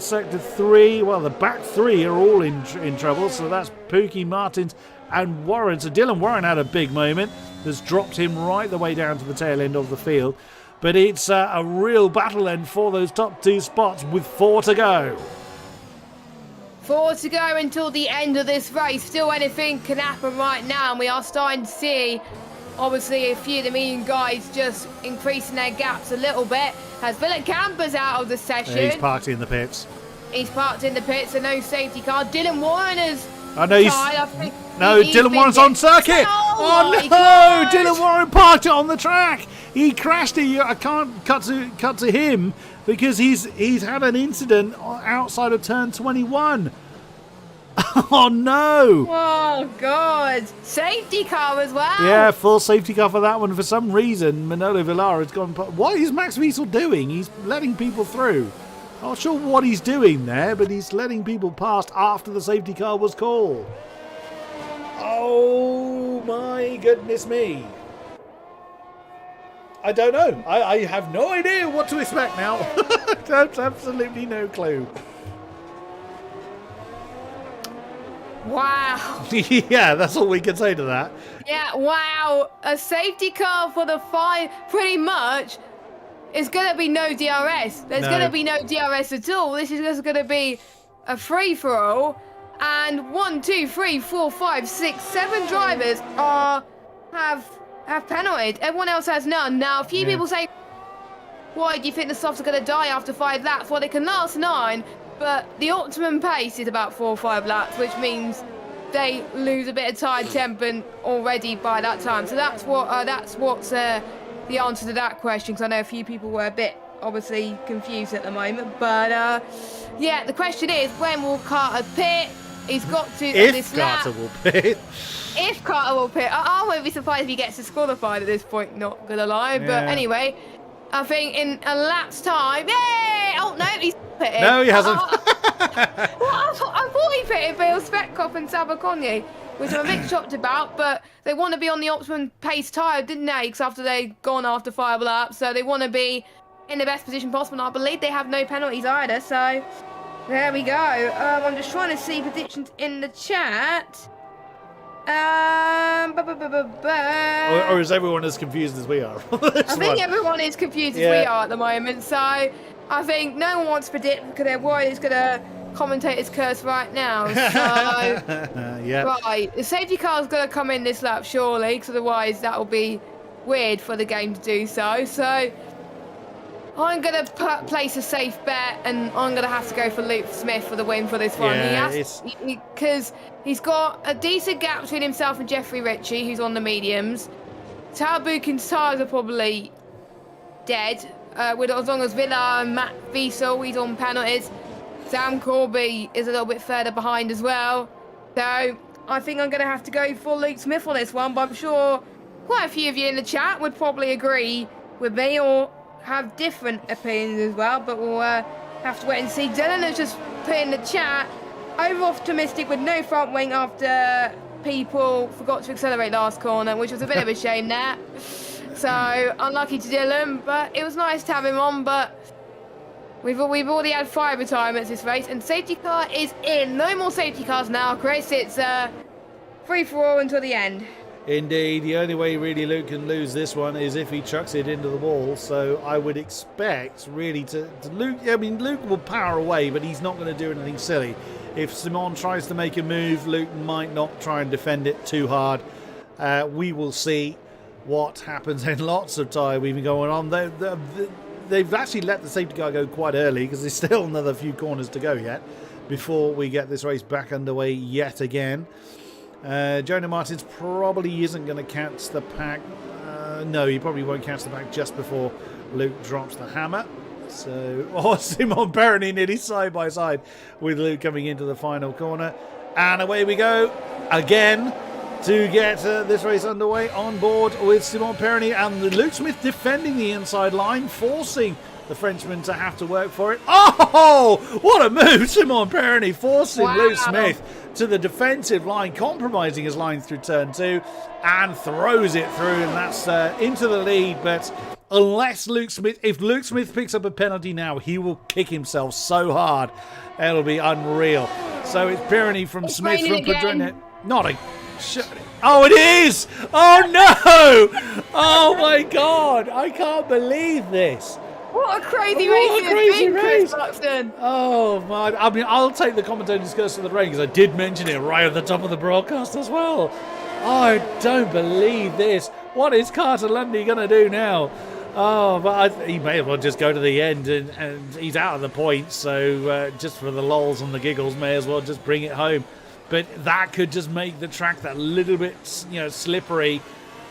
sector 3. Well, the back 3 are all in trouble, so that's Pukki, Martins and Warren. So Dylan Warren had a big moment that's dropped him right the way down to the tail end of the field. But it's a real battle then for those top 2 spots with 4 to go. 4 to go until the end of this race. Still anything can happen right now, and we are starting to see obviously a few of the medium guys just increasing their gaps a little bit. As Villacampa's out of the session. Yeah, he's parked in the pits. He's parked in the pits, so no safety car. Dylan Warren is Dylan Warren's on circuit. Oh no! God. Dylan Warren parked it on the track. He crashed it. I can't cut to him because he's had an incident outside of turn 21. Oh no! Oh god! Safety car as well. Yeah, full safety car for that one. For some reason, Manolo Villar has gone. What is Max Wiesel doing? He's letting people through. Not sure what he's doing there, but he's letting people past after the safety car was called. Oh my goodness me. I don't know. I have no idea what to expect now. There's absolutely no clue. Wow. Yeah, that's all we can say to that. Yeah, wow. A safety car for the 5, pretty much. It's going to be no DRS. There's going to be no DRS at all. This is just going to be a free-for-all. And 1, 2, 3, 4, 5, 6, 7 drivers have penalties. Everyone else has none. Now, a few people say, why do you think the softs are going to die after 5 laps? Well, they can last 9, but the optimum pace is about 4 or 5 laps, which means they lose a bit of tire temp already by that time. So that's what's the answer to that question, because I know a few people were a bit obviously confused at the moment. But yeah, the question is, when will Carter pit? He's got to if Carter will pit. If Carter will pit. I won't be surprised if he gets disqualified at this point, not gonna lie. Yeah. But anyway, I think in a lap's time, yay! Oh no, he's pitted. No, he hasn't. I thought he pitted Bill Svetkov and Sabakonyi, which I'm a bit shocked about, but they want to be on the optimum pace tyre, didn't they? Because after they've gone after 5 laps, so they want to be in the best position possible. And I believe they have no penalties either, so there we go. I'm just trying to see predictions in the chat. Or is everyone as confused as we are? I think everyone is confused as we are at the moment, so I think no one wants to predict because they're worried it's going to commentator's curse right now. So, yeah. Right, the safety car's going to come in this lap surely, because otherwise that will be weird for the game to do so. So I'm going to place a safe bet, and I'm going to have to go for Luke Smith for the win for this one. Yeah, because he's got a decent gap between himself and Jeffrey Ritchie, who's on the mediums. Tao Buchan's tyres are probably dead. With as long as Villa and Matt Wiesel, he's on penalties. Sam Corby is a little bit further behind as well. So I think I'm going to have to go for Luke Smith on this one, but I'm sure quite a few of you in the chat would probably agree with me or have different opinions as well, but we'll have to wait and see. Dylan has just put in the chat, over-optimistic with no front wing after people forgot to accelerate last corner, which was a bit of a shame there. So unlucky to Dylan, but it was nice to have him on, but we've already had 5 retirements this race, and safety car is in. No more safety cars now, Chris. It's free for all until the end. Indeed, the only way really Luke can lose this one is if he chucks it into the wall. So I would expect really to Luke. I mean, Luke will power away, but he's not going to do anything silly. If Simon tries to make a move, Luke might not try and defend it too hard. We will see what happens. And lots of tyre weaving going on. They've actually let the safety car go quite early because there's still another few corners to go yet before we get this race back underway yet again. Jonah Martins probably isn't going to catch the pack. No, he probably won't catch the pack just before Luke drops the hammer. So, Simon Perroni nearly side by side with Luke coming into the final corner. And away we go again to get this race underway on board with Simon Perroni and Luke Smith defending the inside line, forcing the Frenchman to have to work for it. Oh, what a move! Simon Perroni forcing Luke Smith to the defensive line, compromising his line through turn 2, and throws it through, and that's into the lead. But unless if Luke Smith picks up a penalty now, he will kick himself so hard, it'll be unreal. So it's Perroni from Smith from Padrone. Not a shot. Oh, it is! Oh no! Oh my God! I can't believe this. What a crazy race it's been, Chris Buxton. Oh, my. I mean, I'll take the commentator's curse of the rain because I did mention it right at the top of the broadcast as well. I don't believe this. What is Carter Lundy going to do now? Oh, but he may as well just go to the end and he's out of the points. So just for the lols and the giggles, may as well just bring it home. But that could just make the track that little bit, slippery.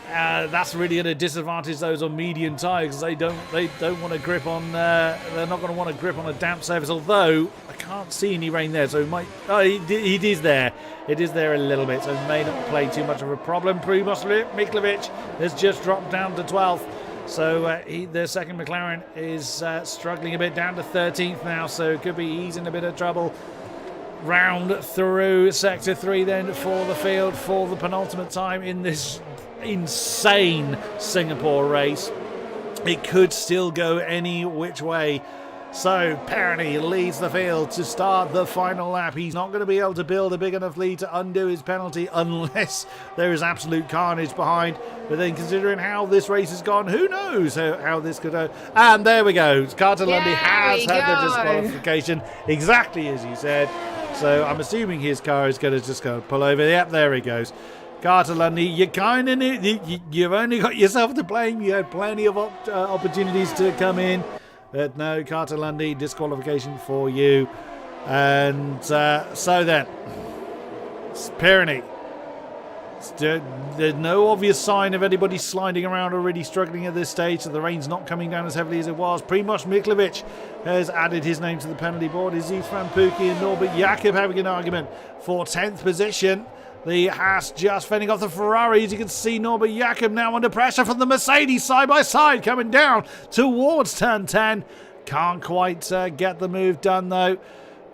That's really going to disadvantage those on medium tyres because they don't want to grip on. They're not going to want to grip on a damp surface. Although I can't see any rain there, so it might. Oh, it is there. It is there a little bit, so it may not play too much of a problem. Primož Miklović has just dropped down to 12th. So their second McLaren is struggling a bit, down to 13th now. So could be he's in a bit of trouble. Round through sector 3 then for the field for the penultimate time in this insane Singapore race. It could still go any which way. So Perroni leads the field to start the final lap. He's not going to be able to build a big enough lead to undo his penalty unless there is absolute carnage behind. But then considering how this race has gone, who knows how this could go. And there we go. Carter Lundy has had the disqualification exactly as he said. So I'm assuming his car is going to just go pull over. Yep, there he goes. Carter Lundy, you kind of you've only got yourself to blame. You had plenty of opportunities to come in, but no, Carter Lundy, disqualification for you. And so then, Perroni. There's no obvious sign of anybody sliding around or really struggling at this stage, so the rain's not coming down as heavily as it was. Primož Miklović has added his name to the penalty board. Aziz Franpuki and Norbert Jakob having an argument for 10th position. The Haas just fending off the Ferraris. You can see Norbert Jakob now under pressure from the Mercedes side by side coming down towards turn 10. Can't quite get the move done though.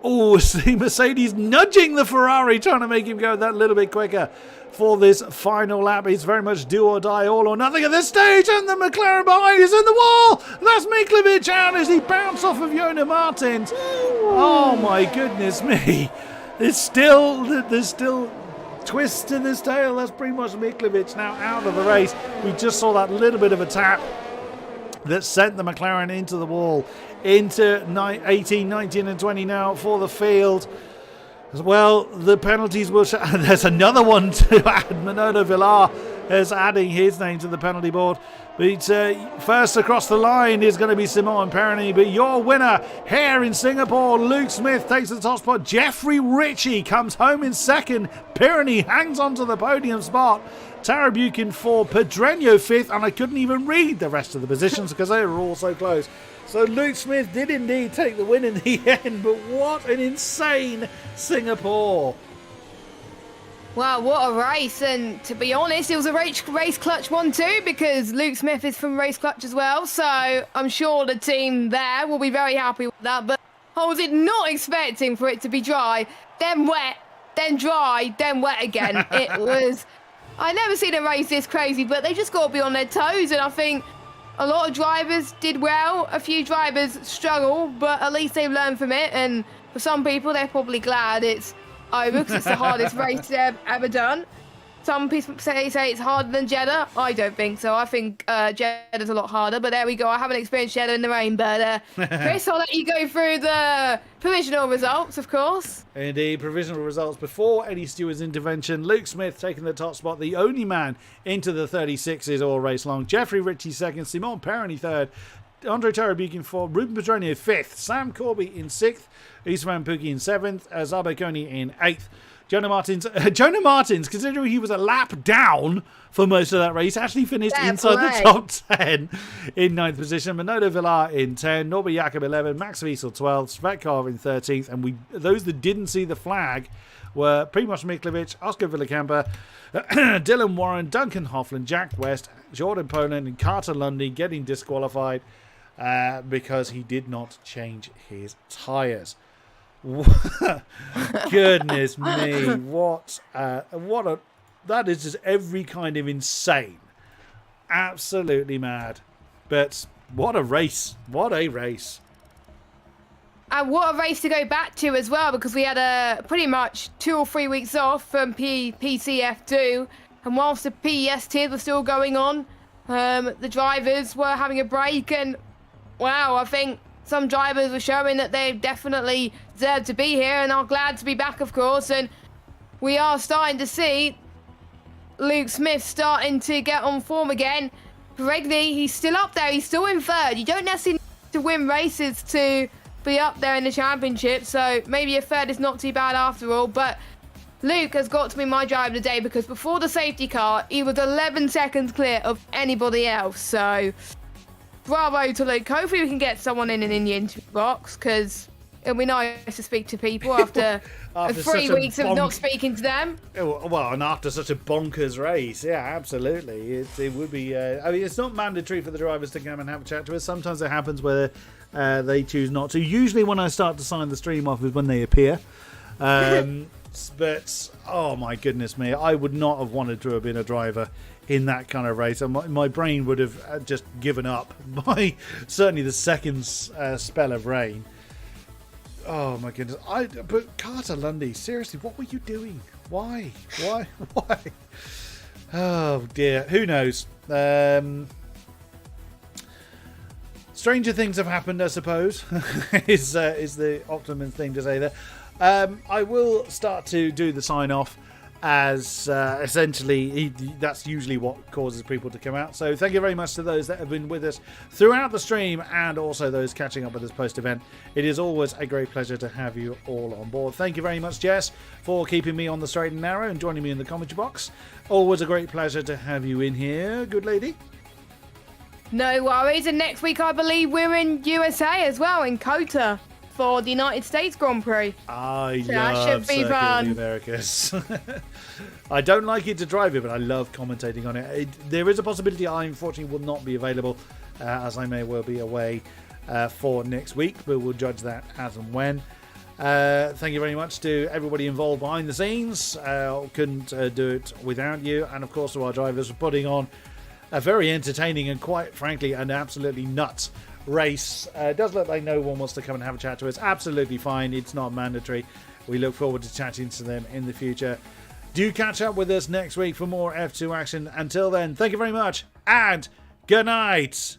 Oh, see Mercedes nudging the Ferrari, trying to make him go that little bit quicker for this final lap. It's very much do or die, all or nothing at this stage, and the McLaren behind is in the wall. That's Miklović out as he bounced off of Jonah Martins. Oh my goodness me. There's still twist in his tail. That's Primož Miklović now out of the race. We just saw that little bit of a tap that sent the McLaren into the wall, into 18, 19 and 20 now for the field. Well, the penalties will... There's another one to add. Manolo Villar as adding his name to the penalty board. But first across the line is going to be Simon Perroni. But your winner here in Singapore, Luke Smith takes the top spot. Jeffrey Ritchie comes home in second. Perroni hangs on to the podium spot. Tara Buchan for Pedreño fifth, and I couldn't even read the rest of the positions because they were all so close. So Luke Smith did indeed take the win in the end, but what an insane Singapore. Wow, what a race. And to be honest, it was a race clutch one too, because Luke Smith is from race clutch as well. So I'm sure the team there will be very happy with that. But I was not expecting for it to be dry, then wet, then dry, then wet again. It was... I never seen a race this crazy, but they just got to be on their toes. And I think a lot of drivers did well. A few drivers struggled, but at least they've learned from it. And for some people, they're probably glad it's over because it's the hardest race they've ever done. Some people say it's harder than Jeddah. I don't think so. I think Jeddah's a lot harder, but there we go. I haven't experienced Jeddah in the rain, but Chris, I'll let you go through the provisional results, of course. Indeed, provisional results before Eddie Stewart's intervention. Luke Smith taking the top spot, the only man into the 36s all race long. Jeffrey Ritchie second, Simon Perroni third, Andre Tarabukin fourth, Ruben Pedreño fifth, Sam Corby in sixth, Isman Pookie in seventh, Zaba Kony in eighth. Jonah Martins, considering he was a lap down for most of that race, actually finished inside the top 10 in 9th position. Manolo Villar in 10, Norbert Jakob 11, Max Wiesel 12, Svetkov in 13th. And those that didn't see the flag were Primoz Miklovic, Oscar Villacampa, Dylan Warren, Duncan Hoffland, Jack West, Jordan Poland, and Carter Lundy getting disqualified because he did not change his tyres. Goodness me, that is just every kind of insane, absolutely mad. But what a race, And what a race to go back to as well, because we had pretty much 2 or 3 weeks off from PCF2, and whilst the PES tiers were still going on, the drivers were having a break, and wow, I think some drivers were showing that they definitely deserve to be here and are glad to be back, of course. And we are starting to see Luke Smith starting to get on form again. Regni, he's still up there. He's still in third. You don't necessarily need to win races to be up there in the championship. So maybe a third is not too bad after all. But Luke has got to be my driver today, because before the safety car, he was 11 seconds clear of anybody else. So bravo to Luke. Hopefully we can get someone in an Indian box, because it'll be nice to speak to people after 3 weeks of not speaking to them. Well, and after such a bonkers race, yeah, absolutely. It would be... I mean, it's not mandatory for the drivers to come and have a chat to us. Sometimes it happens where they choose not to. Usually when I start to sign the stream off is when they appear. But, oh my goodness me, I would not have wanted to have been a driver in that kind of race. And my brain would have just given up by certainly the second spell of rain. Oh my goodness. But Carter Lundy, seriously, what were you doing? Why? Oh dear. Who knows? Stranger things have happened, I suppose, is the optimum thing to say there. I will start to do the sign off, as essentially that's usually what causes people to come out. So thank you very much to those that have been with us throughout the stream, and also those catching up with us post-event. It is always a great pleasure to have you all on board. Thank you very much, Jess, for keeping me on the straight and narrow and joining me in the commentary box. Always a great pleasure to have you in here, good lady. No worries. And next week, I believe we're in USA as well, in Kota, for the United States Grand Prix. I love Circuit of the Americas. I don't like it to drive it, but I love commentating on it. There is a possibility I unfortunately will not be available, as I may well be away for next week, but we'll judge that as and when. Thank you very much to everybody involved behind the scenes. Couldn't do it without you. And of course to our drivers for putting on a very entertaining and quite frankly an absolutely nuts race. It does look like no one wants to come and have a chat to us. Absolutely fine. It's not mandatory. We look forward to chatting to them in the future. Do catch up with us next week for more F2 action. Until then, thank you very much and good night.